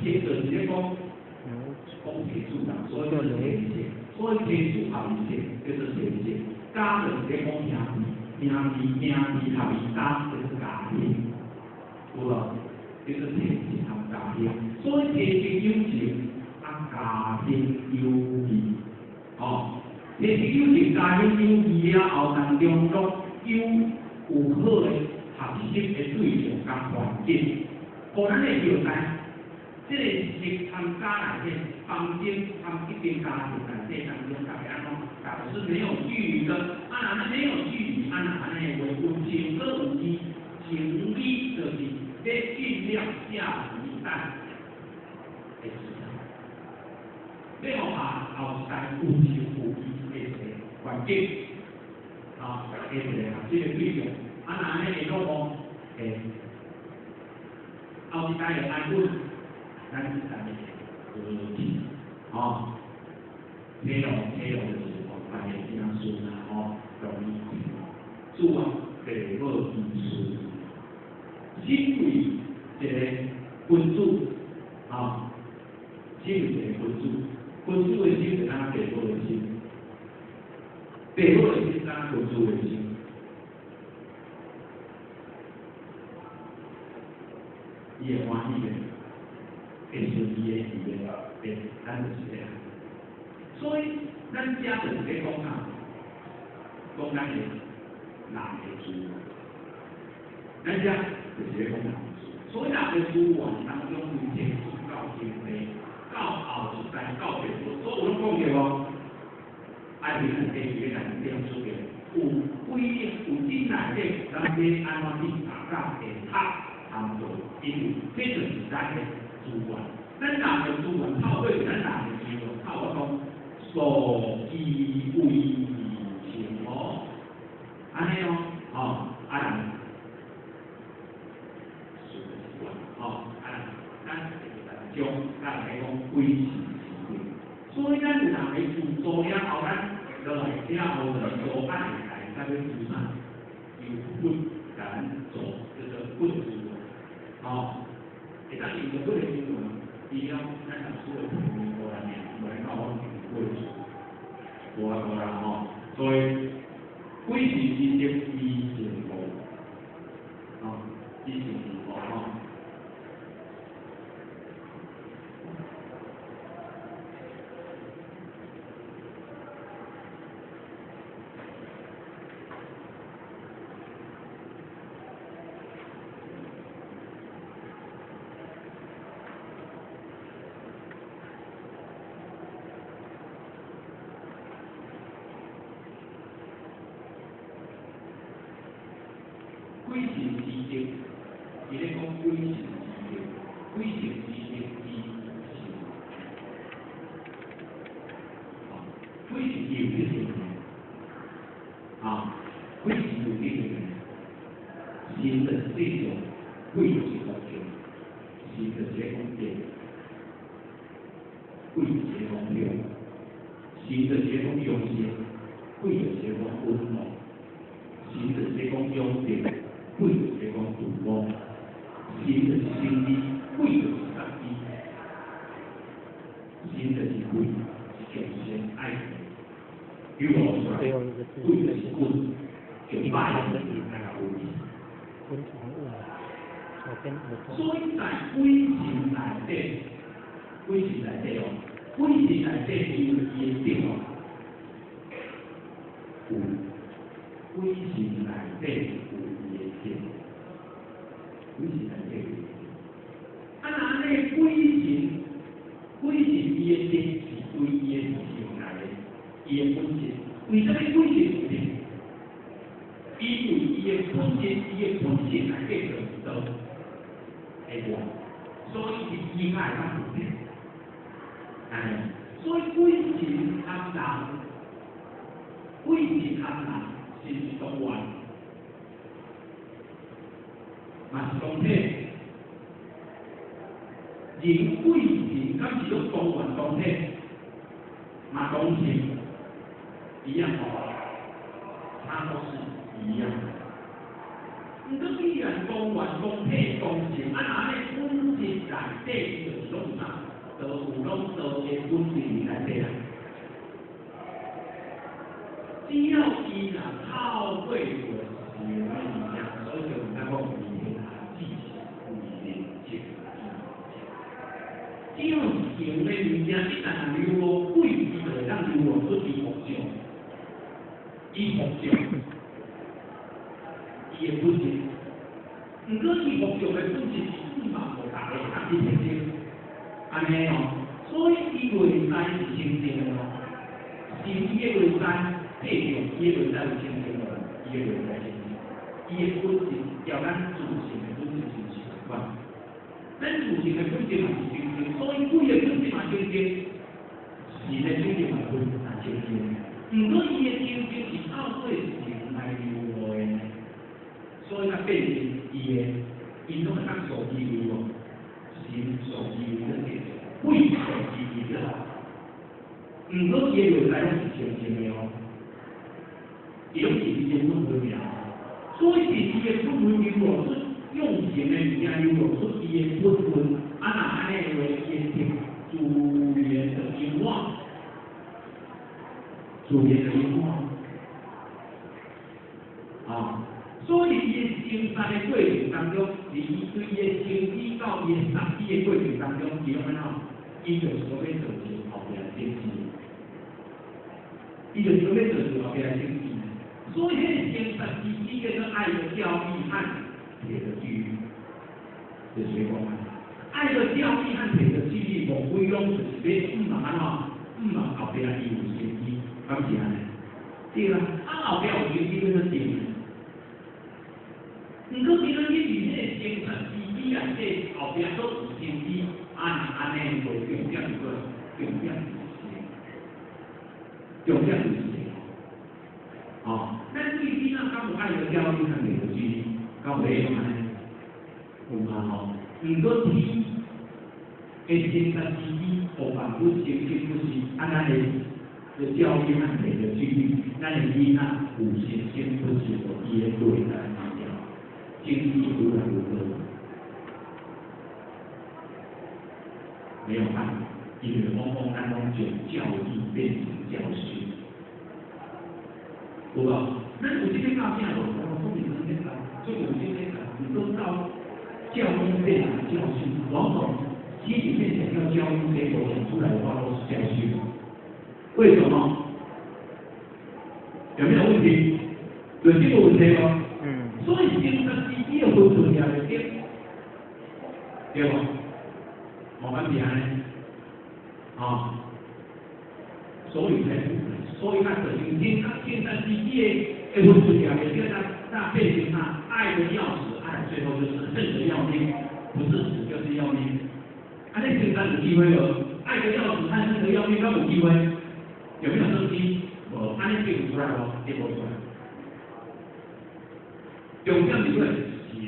接着直接讲，公铁柱的，所以就是铁线，所以铁柱合一线就是铁线，家人直接讲兄弟合一打就是家庭，有无？叫做提一项家庭，所以提一友情，家庭友谊，提一友情家庭友谊了后，当中都有好的合适的对象甲环境，互咱会了解。这个是他们家内底房间，他们一边家庭内底当中，大家讲，假如是没有距离的，那没有距离，那为温情和有机情理，就是在尽量下一代的市场。你学下后代温情有机的一个环境，一个这个对象，那会讲后一代的安稳。咱是咱的和平，这种就是大家这样说啦，容易主啊，地无因素，因为一个君主，因为一个君主的心是咱地无的心，地无的心是咱君主的心。伊会欢喜的。变成伊的咱就是这样。所以，咱家就是在讲啥？讲咱的人的主，咱家就是在讲人的主。所以人的主完当中，从前主到今日，到后一代到别处，所有拢讲过无？爱情内底伊个人这样说的，有真内底，咱要安怎去大家会通做，因为这就是咱的。资源，咱人的资源透过咱人的资源，透过讲所依为情安尼咱将咱来讲归是归，所以咱人的自做了后，咱落来了后就做爱来，咱要做啥？有本咱做叫做本资源，会当用个本的资源，伊了咱老师的培养过来呢，来到我们贵族，多啦所以贵是一些一情无，一情无贵情之间，伊咧讲贵情之间，贵情之间之情，贵情有这种贵情有这种新的这种贵情的情，新的这种点，贵这种用，新的这种用心，贵的这种温暖，新的这种用点。贵就是讲度光，新就是心理，贵就是实际，新就是贵，是重新爱。比如说，贵就是贵，就卖就是那个贵。所以在贵情内底，贵情内底贵情内底有一点有贵情内底有。贵情内底，那贵情伊的定是对伊的情来的，伊的本性。为什么贵情有定？因为伊的本性内底就是道，会无？所以是依赖咱有定。所以贵情含人，贵情含人是动物。嘛是讲体，人贵情，敢是种动员动体，嘛同情一样它都是一样的。你都依然动员动体同情，那本性内底就是拢啥？就有拢道的本性内底啊。只要伊若透过个是有影响，所以就唔该讲。只要行的物件，一旦流落，贵伊就会当流落出去服上，伊服上，伊的本质。毋过伊服上的本质是希望互大家合去提升，安尼哦。所以伊袂使是清净的哦，是伊的袂使配着，伊的袂使有清净的，伊的袂使清净，伊的本质，调咱自性的本质是相关。咱自性的本质嘛是清净，所以贵的本质嘛清净，是的清净嘛本质嘛清净。毋过伊的清净是透过性来流露的呢，所以它变成伊的，伊拢会当受伊流露，性受伊流露的。贵受伊流露，毋过伊的袂使拢是清净的哦，伊拢是伊的本分了。所以是伊的本分流露出用情的物件流露出伊的本分，啊那安尼话，伊的自然的因果，自然的因果，啊。所以伊的生产的过程当中，是伊对伊的身体到伊的身体的过程当中，伊安怎？伊就想要做一后边的经济，伊就想要做一后边的经济。所以迄个生产之基叫做爱的教育和铁的纪律，就是讲爱的教育和铁的纪律，无归拢就是要安怎？后边伊有经济，敢是安尼？对啦，后边有经济叫做定。毋过，其实你伫迄个生产之基内底后边都有经济，安尼做重点是个重点重点就是哦，咱对囡仔敢有爱的教育和美的纪律，敢袂用安尼？有嘛吼？毋过天的生产之基，互万物生生不息，安尼的教育和美的纪律，咱的囡仔有生生不息的伊的未来。经济如何如何，没有办法，因为往往咱拢从教育变成教训，有无？咱有这个教训无？我说你们那个，就有这个，你都到教育变成教训，往往其实面想要教育结果讲出来的话都是教训，为什么？有没有问题？有这个问题吗？所以生产之基的分寸也会对，对无？无关系安尼，啊，所以咱就生产之基的分寸也会对，那变成啥？爱的要死，爱最后就是恨的要命，不是死就是要命。安尼生产有机会了，爱的要死，恨的要命，敢有机会？有没有生机？无，安尼变不出来无？变不出来。重点是个行，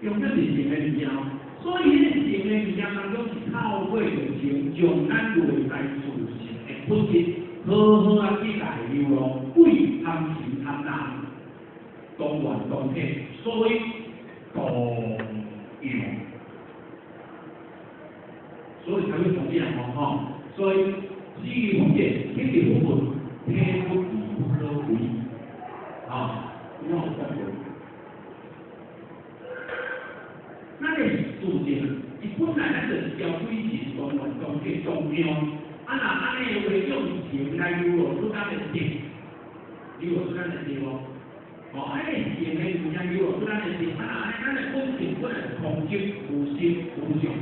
重点是行的物件，所以迄行的物件当中是透过用情，将咱内在自性的本质好好啊去来流露，贵贪情贪婪，当元当体，所以共用，所以才会同样吼，所以至于福建天地不分，天不地不可为。要讲究，那个自性，伊本来咱就是交规是当元当体重要，那安尼话用情来流露出咱的性，流露出咱的性哦，安尼性的物件流露出咱的性，安尼咱的本性本来是空寂无心无想，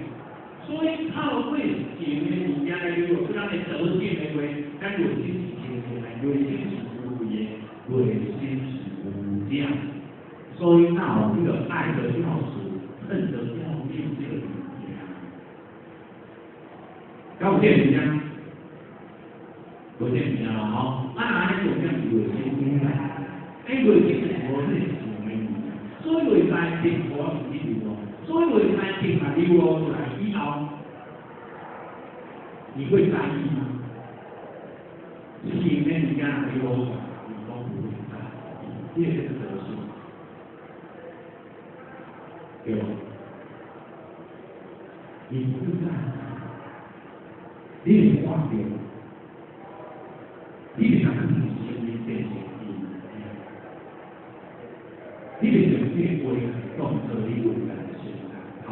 所以透过性的物件来流露出咱的德性的话，咱内心是清净来，内心是无为的，内心是。这样，所以那我这个爱的要死，恨的要命这个语言，搞这语言，搞这语言了哈。哪里有这样有些语言？有些我是行为语言，所以为在听我自己流，所以为在听啊流出来以后，你会在意吗？心里面你看流出来，你都不会在意，这个是德性。对吧？你不在，你也忘掉，你也想跟你身边这些你也想变为动这里未来的现在，好，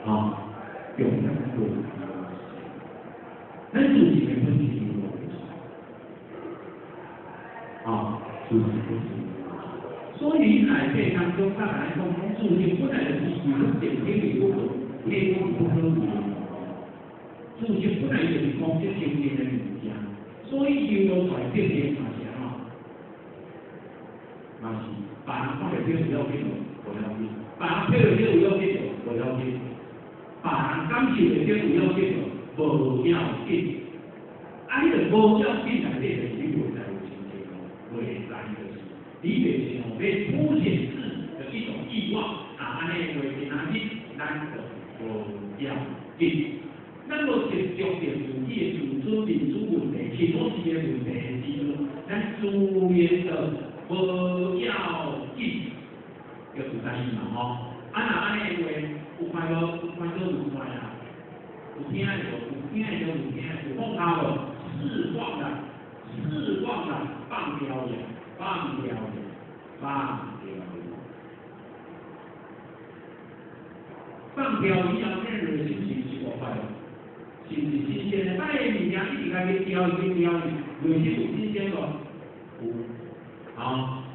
用咱做，咱自己的问题自己不行。所以在这当中，咱来讲，自己本来就是一个典型的一个内功不可以，自己本来就是讲这经验的物件，所以就在这边嘛是嘛是，把人放在这不要紧，不要紧，把人配了这不要紧，不要紧，把人感受的这不要紧，不要紧，你就不要紧在这个里头才有情节，未来的事，你就是要凸显自己的一种欲望，安尼为其他的，咱就不要紧。咱要接触着自己的自尊、民主问题、其他事的问题时阵，咱自然的不要紧，就是在意嘛那安尼话，有快乐有快啊，有听的有听的有放下无，释放的，放掉了，放掉以后，这人是不是快乐？是不是新鲜的？但是物件一直在去雕，内心有新鲜无？有，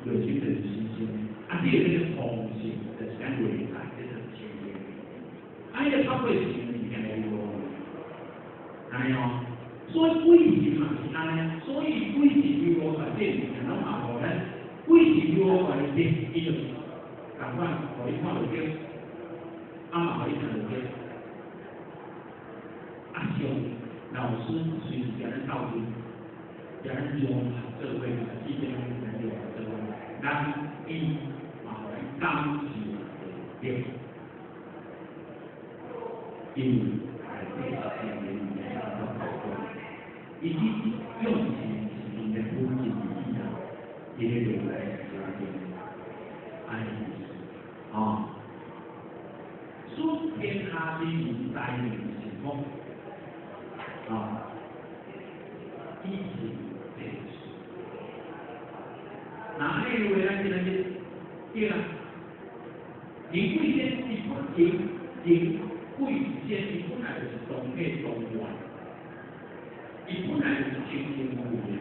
内心就是新鲜。这个就是同性的相对来，这是新鲜。这个超过是物件来说，所以贵是嘛是安尼，所以贵是比我在这物件拢嘛无咧，贵是比我在这，伊就是赶快互你看到这，嘛互你看到这。像老师随时给人道理，给人融合社会的一些人有社会，让伊来当时的因为这些人要讨论，以及用心是的不仅仅的，也有来了解说天下的人在的情况。一起这个事，那为了这个对了，你贵先是不贵先是本来就是东北东莞，你本来就是清清无无的。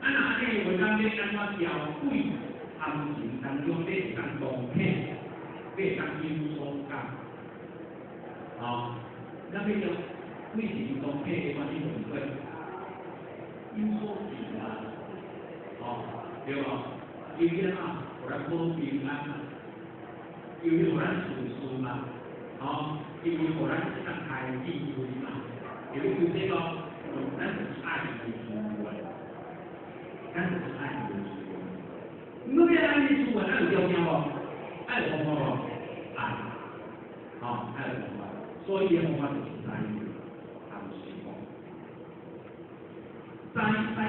那为咱要安怎调贵行情当中要当东北，要当有所感，那个叫。贵是东北的关系很贵，因所比啊，对吧？有些我来保平安，有些我来处事嘛，有些我来上开地位嘛，有些这个咱是爱的主管，咱是爱的主管。你要爱的主管，那有条件不？爱的方法不？爱的方法，所以方法就是爱。三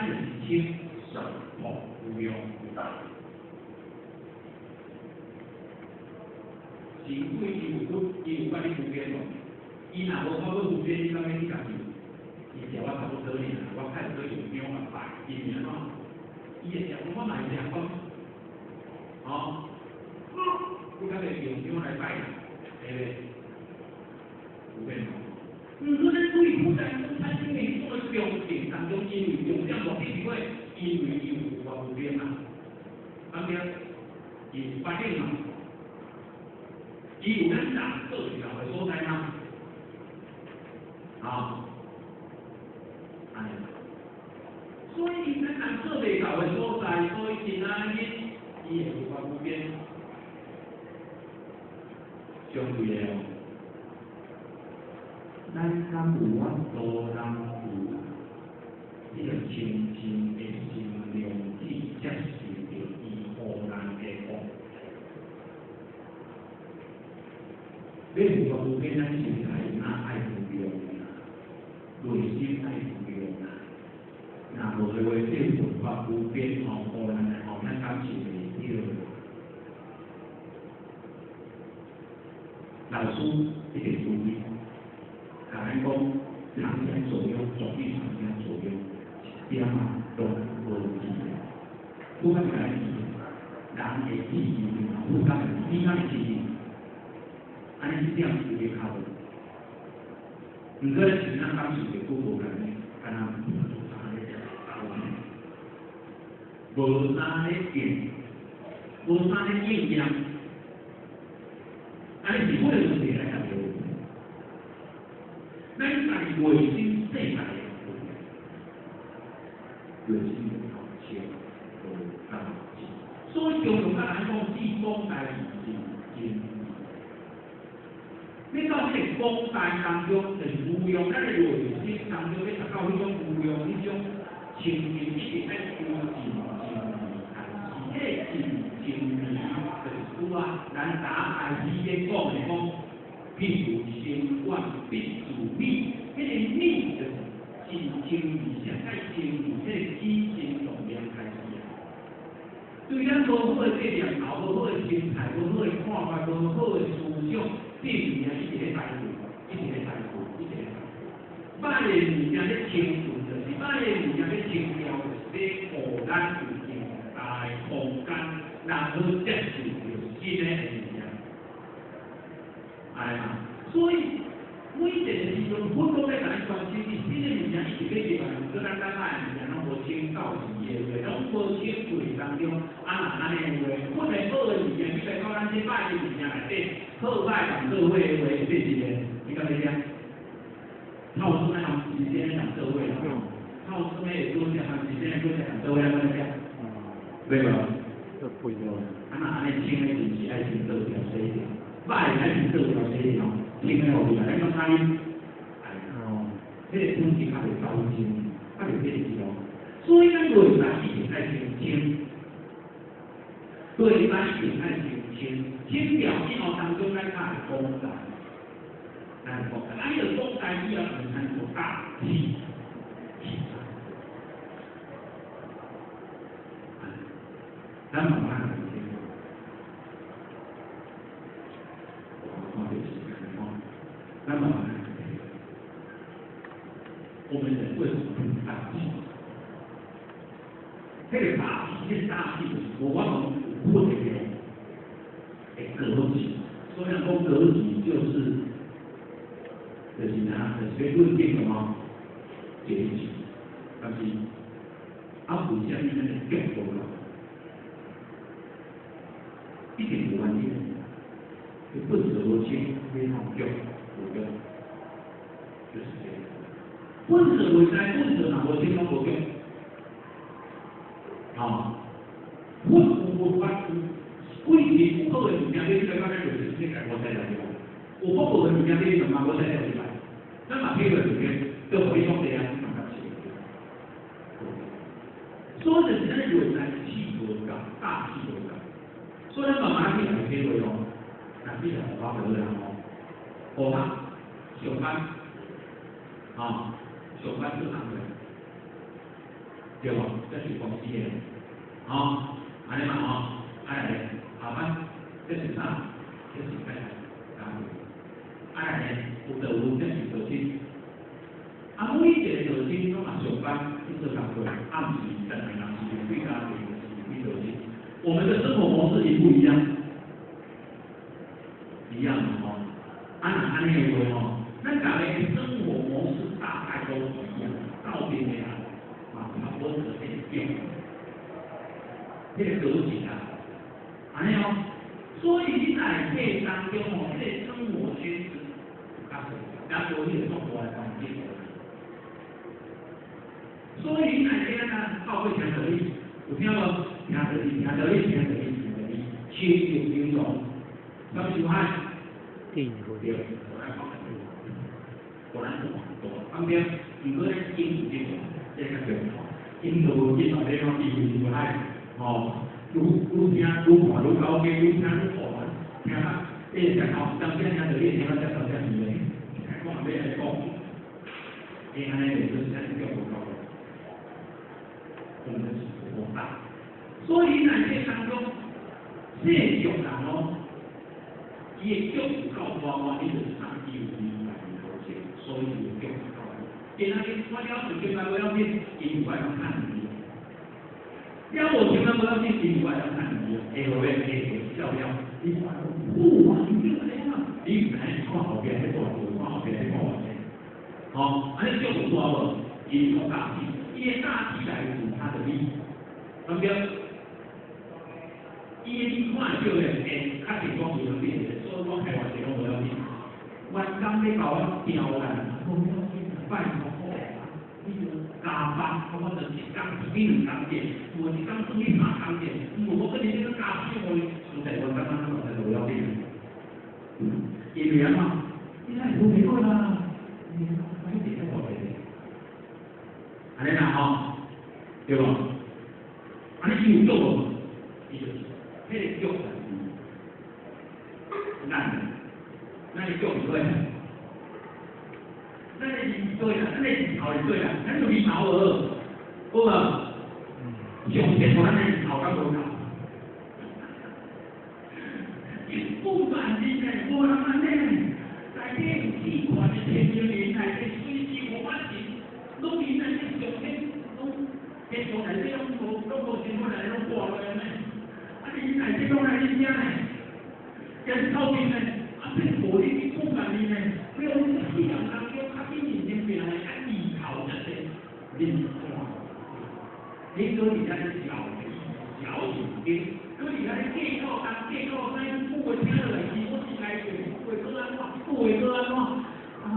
人亲，手捧无忧。行规有关的不变咯。伊若无法度不变，你讲咩？你家己，伊叫我差不多年啦，我看都有没有办法，因为伊会讲我买两包，我讲个用来摆啦，对不对？不变咯。说咱贵妇在餐厅里做的标点当中，因为有这样的地位，因为有法不变嘛，当然也发现嘛，有人讲这里搞的所在嘛，所以咱讲这里搞的所在，所以其他人伊也有法不变，相对的咱敢有法度人有这个清净的心量去接受着伊互人的讲，你有法度变咱心态那爱不用啦，内心爱不用啦，那无所谓这有法度变互人的互咱感受袂到。老师一定注意。讲长天左右，左臂长天左右，点都无记的。不管哪一人会记忆，不管你哪一记忆，安尼这样子有靠谱。唔过是咱当时嘅古无人咧，敢若无啥咧变，无啥咧应验，安尼是我哋问题来解决。咱家己卫生世界嘅卫生嘅头先无干净，所以中国咱来讲，只讲代志是真。你到这个公代当中，就是污用咱的卫生当中，要达到迄种污用迄种清洁，一定要干净。迄个真理就是啊，咱打开语言讲的讲，譬如先管必主理，迄个理就是真理，现在真理，迄个起心动念开始啊。对咱无好的念头，无好的心态，无好的看法，无好的思想，必然一直咧带动，一直咧带动，一直咧带动。歹的物件咧清除，就是歹的物件咧清掉，就是咧互咱有大空间，然后接受着新的物件，係嘛？所以每一个时阵，我都在甲咱关心，新的物件一直咧入来，搁咱爱物件拢无清到时的，拢无清柜当中，安尼话，本来好的物件，你来到咱这歹的物件内底，好歹人做伙话变一个，你敢会听？套出来他们之间讲社会，套出来也多讲他们之间多讲社会，怎么讲？对吧？这不一样。安尼清的就是爱情做条细条，歹爱情做条细条，清的后边来讲差异。这个东西它会糟心，它会变质哦。所以咱对咱一定爱清清，对咱一定爱清清，清掉以后当中咱看公仔。咱讲，咱要讲代志要很有大气，咱慢慢来。咱慢慢来。我们人为什么很大气？这个大气，这大气，我往往不会给格局。所以讲格局就是。就是呐，就是论定什么结局，但是啊，为什么咱的脚步了？一点无关系，就不舍无心，非常脚无脚，就是这样。不舍为哉，不舍哪无心拢无脚，啊，我发规矩好的物件，你来讲咧就是你改我才来用。有福报的物件，你就嘛无使了出来。咱嘛迄个物件，就互你讲这样，你嘛较清楚。所以就是咱原来气无共，大气无共。所以咱慢慢去来体会咯。那你就我好啦吼，好啊，上班，啊，上班做工的，对无？这是公司的，啊，安尼嘛吼，哎，下班，这是啥？这是干啥？哎，有道有这是道理。啊，每一个道理拢嘛上班去做工作，暗时在平常时对家庭是道理。我们的生活模式也不一样，一样的哦。安尼的话哦，咱大家的生活模式大概都一样，到边的啊，差不多是这样。这个格局啊，安尼哦。所以你在这当中哦，这个生活圈子。然后你中国的环境，所以你哪天呢？报会讲道理，有听无？听道理，听道理，听道理，听道理，清净平容，怎么修海？对，果然是很多。旁边如果咧印度这种，这个对哦，印度这种地方地理修海，哦，愈听愈看愈高兴，愈听愈好，听啊，这个好，当天听道理，听到这个这样子。我还没来讲，因安尼就是咱脚步高，我们是博大，所以在这当中，这种人哦，伊的脚步高高，你就是上帝有明白的条件，所以有脚步高。因安尼，我了解嘛，我要变，因为要看你，了我情嘛，我要变，因为要看你，会不会？要不要？你不啊，你就这样，你本来。安尼叫有多无？伊有大气，伊个大气来自他的力，对不对？伊个力看叫咧，较情况有变的，所以我开玩笑讲无要紧。我刚咧搞我调来，我要紧，拜托好啊，你就加班，我就一工出去2工点，我一工出去3工点，我跟你这个加班我，实在我刚刚我才无要紧。因为嘛，你那不没过啦，你快点再过来点，安尼啦吼，对无？安尼有用无？伊就是，迄个用的，咱个用对啦，咱个字对啦，咱个字头是对啦，咱就字头儿，好无？上天互咱个字头甲无头。不管你在我他妈的，在这器官的天经里，在这水气我发现，拢现在这上天拢，这上来这种无情况来拢挂落来呢，你在这种来你讲呢，跟靠近呢，这火力你不管你呢，没有气量当中，他比你那边来还低头的些，你哇，你说你家的小心，所以来建构不会听的累积，我是来不会做安怎？不会做安怎？哎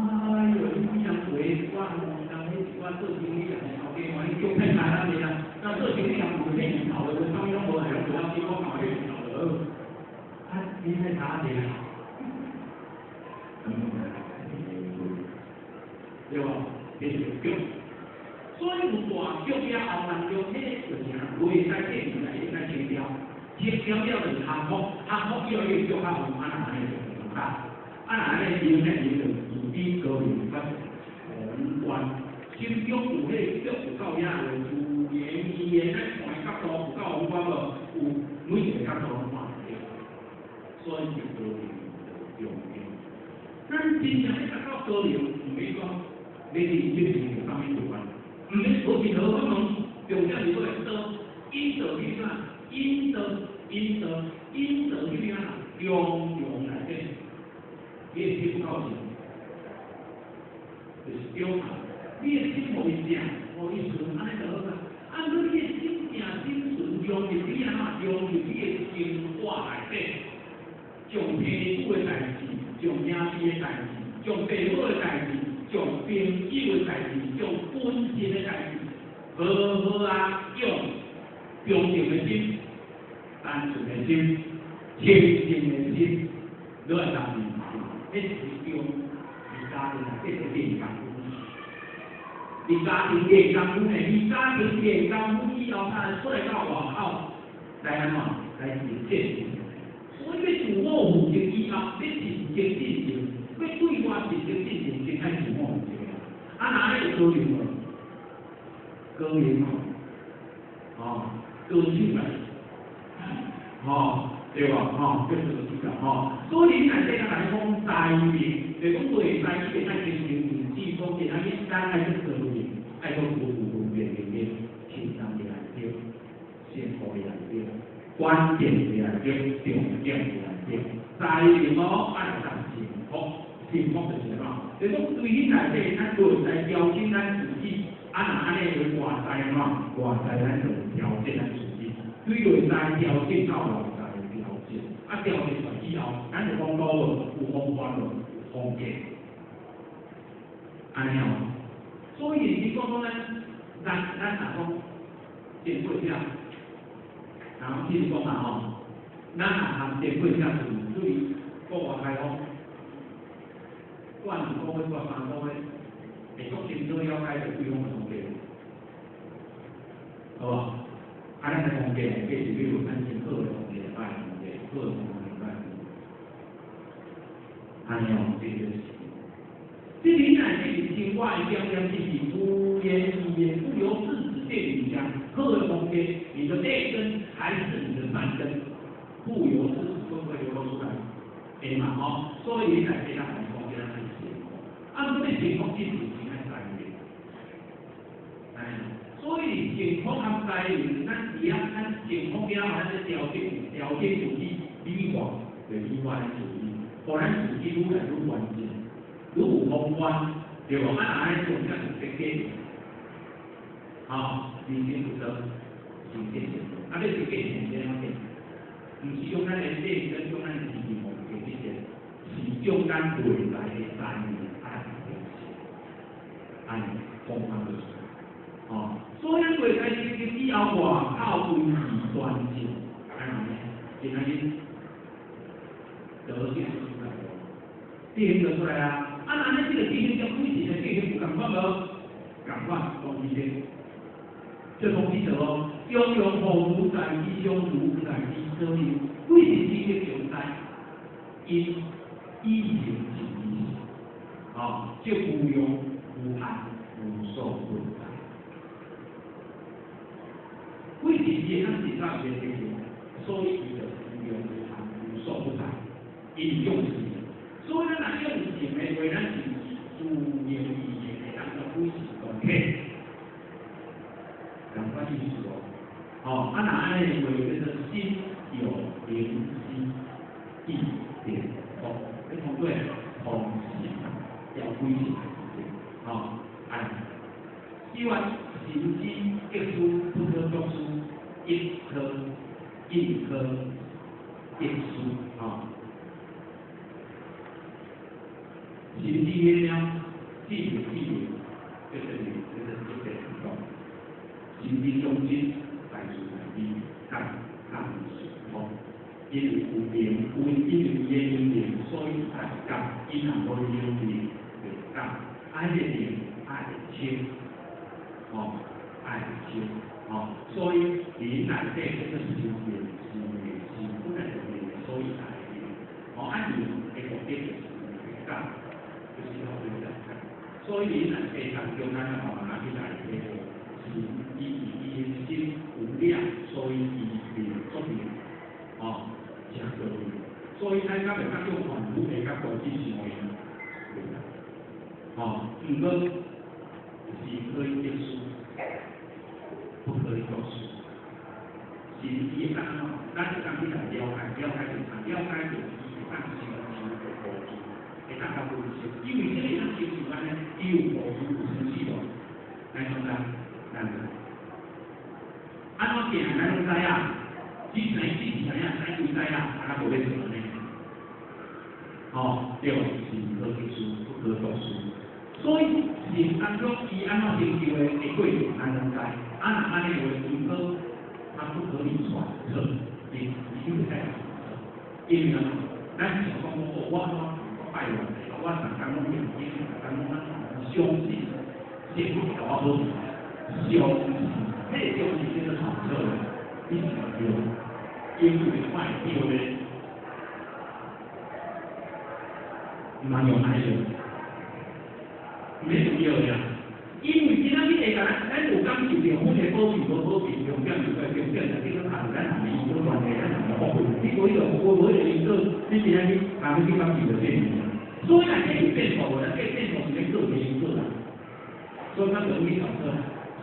呦，你想回我做经理啊，后边我你就骗他那边啊，那做经理啊，不骗你跑的，上面都无来，不要去我搞骗你跑的。啊，你在哪里啊？对吧？这是有。所以有大脚也后慢脚，迄就是啊，会使建议来应该清标。清标了就是项目越来越少，较有安那安尼就大，安尼因咧伊就自己个人发宏观，心中有迄脚有够呀，有语言咧看角度有够宏观无，有每一个角度拢看得到，所以就个人重要。咱真正要达到个人，唔免讲你是这是有啥物有关，唔免无任何可能重点是在说因得律啥。因得去啊，用来的，你也听不高兴，就是丢嘛。你也听我一讲，我一说，安尼就好啦。啊，你也心正心顺，用入你啊，用入你的生活内底，将皮肤的代志，将兄弟的代志，将父母的代志，将朋友的代志，将本身的代志，好好啊用。中正的心，单纯的心，清净的心，都系当面，这是叫你家庭这个练功夫。你家庭练功夫呢？你家庭练功夫以后，他出来到外口来安怎来实践？所以要自我负责以后，要认真进行，要对外认真进行，先开自我负责。啊，哪里有高人无？高人哦。都进来，对吧？就是这个意思所以咱这个来讲，在面，就讲对在面爱进行人际方面，咱爱去个人，爱去负面面，轻松的来讲，幸福的来讲，关键的来讲，重点的来讲，在面爱上幸福，幸福就是啥？就讲对你来讲，咱对来调整咱自己。啊，那安尼为外在嘛，外在咱就调整咱自己，对内在调整到外在调整，啊调整完以后，咱就讲到有方法有空间，安尼所以你讲讲咱哪讲减过下，然后譬如讲嘛咱若减过下是对国外来讲，管2个月、管3个月。美国政府要开始规划统计，好不好？啊，咱的统计可以比如3000个的统计，办统计，个统计办。安尼这就是。这里呢，这已经外将将自己无言语言不由自主电语讲，个的统计，你的内根还是你的善根，不由自主都会流露出来，对嘛？所以在这样来讲，这样来写，按这个情况进行。所以健康含在于咱只啊，咱健康了后，咱咧调整自己理外的理外自己，互咱自己愈来愈完整，愈有方法，对无？安尼做才是结结，人生不得是结结，你是结成这样嘅，唔是用咱的理，跟用咱的智慧去结结，是用咱未来的善意爱去爱方法去做，所以未来结结以后外口为是端正，安尼，今仔日得奖出来无？电得出来啊！那这个今天叫为什么这个不赶快呢？赶快东西先，这东西什么？拥有红如在其胸，如在其身里。为什么这个有在？因疫情起因，就无用无害无受无灾。为什么这样子大学这个所以的无用无害无受无灾？因用是。所以咱若用钱的话，咱是自由意义的，当作每事动体，咁个意思哦。若安尼话，叫做心有灵犀一点通，你通对通行要归行希望行之一书不可作书，一科一科一书行之曰了，记之记曰，这是一个行动。行之用心，在事在理，干是通。因为有灵，因为耶有灵，所以才干。因能无有灵，就干。爱的灵，爱的清，爱的清，所以灵内底这个是灵，是不能有灵，所以才会灵。爱灵的个变就是干。就是要对待看，所以你乃非常中咱的拿起来这个是伊心无量，所以伊作品真高贵，所以咱今日咱用反复的角度去想伊，不过是可以结束，不可以作数，是伊咱是讲起来了解就是咱是大家都是，因为这个样子是安尼，伊有无数有生气咯，来怎样？安怎行？咱拢知啊，只知知对知啊，大家无咧做呢。对，是可结束，不可作数。所以人当中，伊安怎成就的过程，咱拢知。若安尼话，如果他不可以传承，一定会在传承。因为咱想讲我拜完的，我常常拢念经，常常相信，结果搞好多，相信，那相信这个传承，你是对，因为坏掉的，哪有爱的？没有呀，因为今仔日会咱有感受到，我哋保持无保持，用这样子在用这样子，这个谈咱还没有关系，咱还没后悔。你所以我一个，你今仔日哪个地方记得这里？所以咱这有变化，咱这变化是咧做研究啦。所以咱容易传承，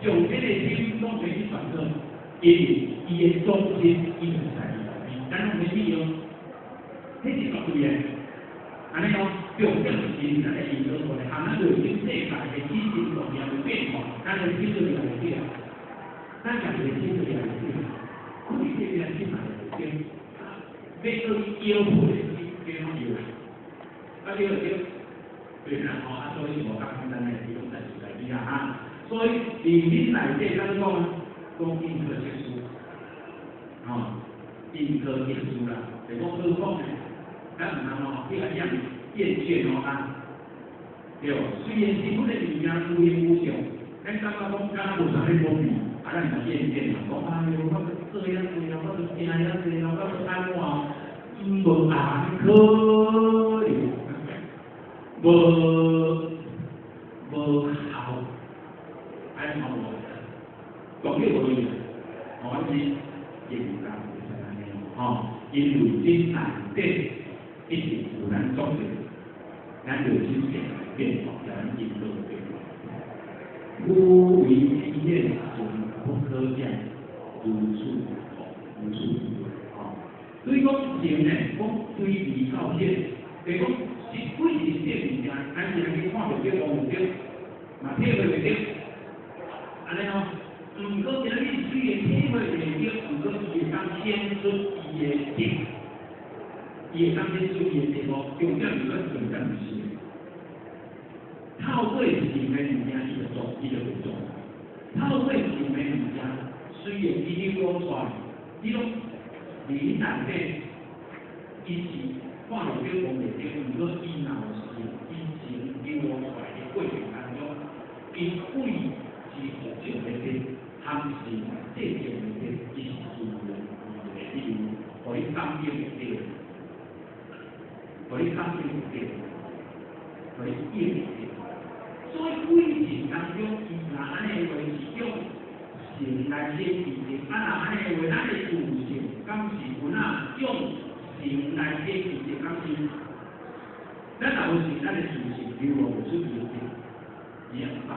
用这个心中可以传承，因为伊的中心伊就在伊，咱拢没必要，这是绝对的。安尼用这个心来研究出来，咱就已经世界的基金重要的变化，咱就记住了这个，咱讲的记住了这个，可以这边去买的对，这个腰部的非常有。对，所以我刚才呢，用在实在地啊，所以你来这咱讲讲印科结束，印科结束啦，就讲科讲呢，咱唔通这个样厌倦对，虽然是不能人家无言无想，但刚刚无啥咧讲比，咱唔厌倦啦，讲我这样对啦，我这样对啦，我安怎无安可以。无效，还是冇用，讲起无用，我是认真是安尼因为这内底一直有咱做的，咱就先变变化，咱应该变化。无为体现不可见，无处无处所以讲前呢，讲对比照现。就是讲是几是这物件，咱是来去看着对，望着对，嘛体会袂对，安尼哦。毋过今日虽然体会袂对，毋过伊会当显出伊的定，伊会当显出伊的定哦。重点毋过重点毋是。透过神的物件，伊就做，伊就会做。透过神的物件，虽然伊讲出来，你拢理难的，伊是看到对方袂对，毋过伊若是以前流露出来的过程当中，伊贵是学习的对，还是这种的对，伊是自然的理由，互你感觉的对，互你感觉的对，互你应的对。所以过程当中，伊若安尼话是用神来写事情，若安尼话，咱的自信，敢是有哪用神来写事情，敢是？咱若无是咱的自信流露出伊的伊也到，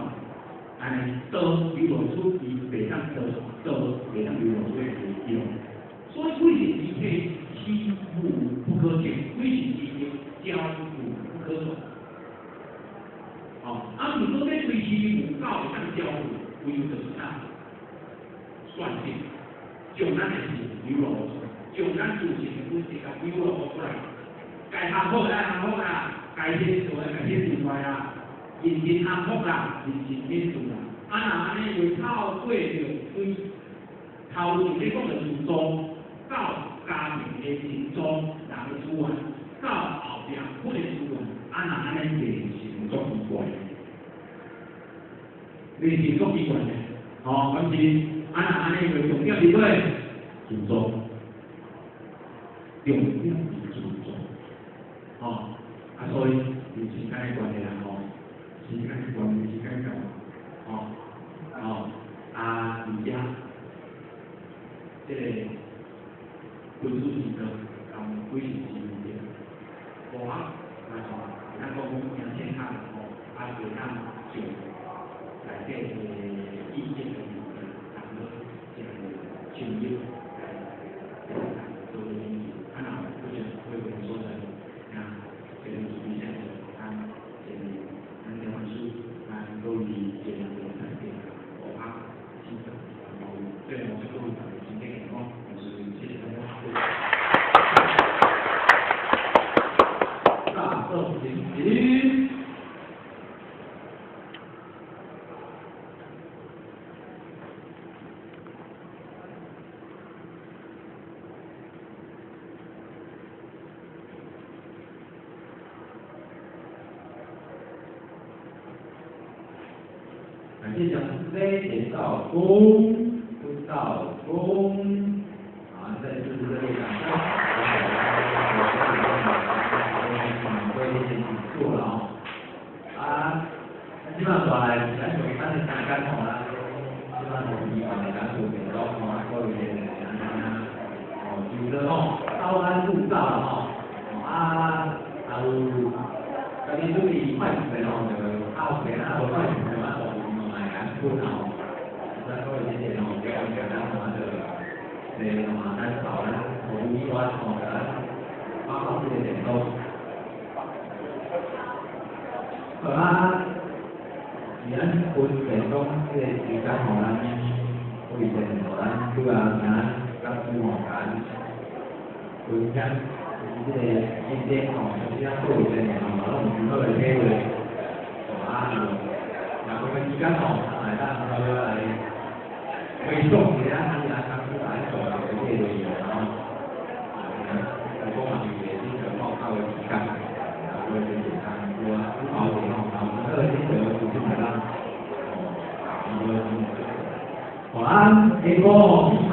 安尼道流露出伊袂当道袂当流露出伊的所以过程之间欺负不可见，过程之间交付不可容。如果要推起有教会当交付，唯有就是啥？算计，将咱的事流露出来，将咱自信的本质甲流露出来。该学好啦，学好啦，该先做的该先做来啦，认真学好啦，认真念书啦。若安尼会透过着对头前咧讲的自助，到家庭的自助，人的资源，到后壁本的资源，若安尼变成足奇怪。你是足奇怪的，咁是若安尼个重点是对，自助，重点是自助。所以你时间的关系啦，时间的关系，时间到，而家即个分数是个几时是的，无啊，咱讲讲健康会当就内底的意见的问题，然后这个就业来做个研究，若不是会说的，这个主义下的，这个咱台湾书，都以这个来变，我基本对我这个今天眼光，我是谢谢大家。大众点评。感谢讲师杯，点到功，不到功，再次热烈掌声。各位先请坐了基本上说来，咱就咱是大家同啦，基本上以往的咱就比较各位先有的招安入灶了有今天注意快水就靠水我快水嘛，不好，那各位姐姐不要简单的单少了，无端的发放这些点都。而咱本地讲这个时间咱为人咱主要咱甲主咱分享这个今天就是咱做一个拢有好的体会，然后时间来咱来回送给咱参加讲师来做的这个内容我讲也是个报告的时间，我也简单说好点这个新闻就是来啦。晚安，结果午餐，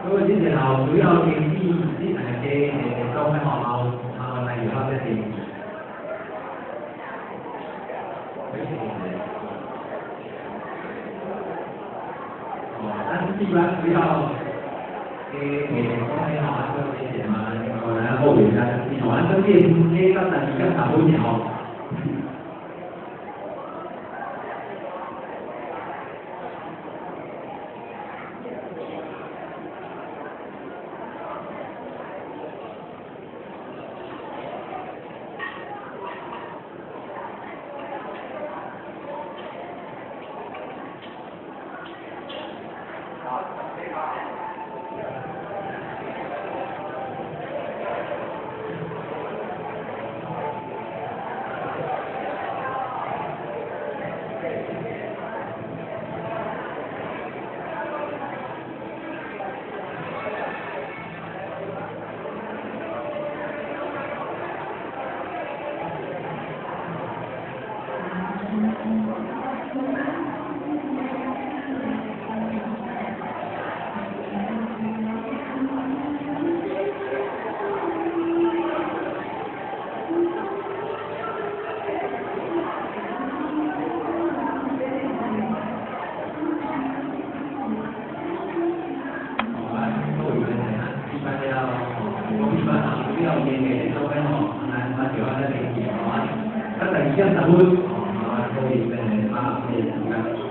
各位姐姐好，主要天气是哪些？都很好，来以后再听。但是一般不要给好，各位姐姐嘛，然后给大家听完这些刚才你看打不了。做分哦，那主要在这个地方啊，它在一样的路哦，可以在啊可以看。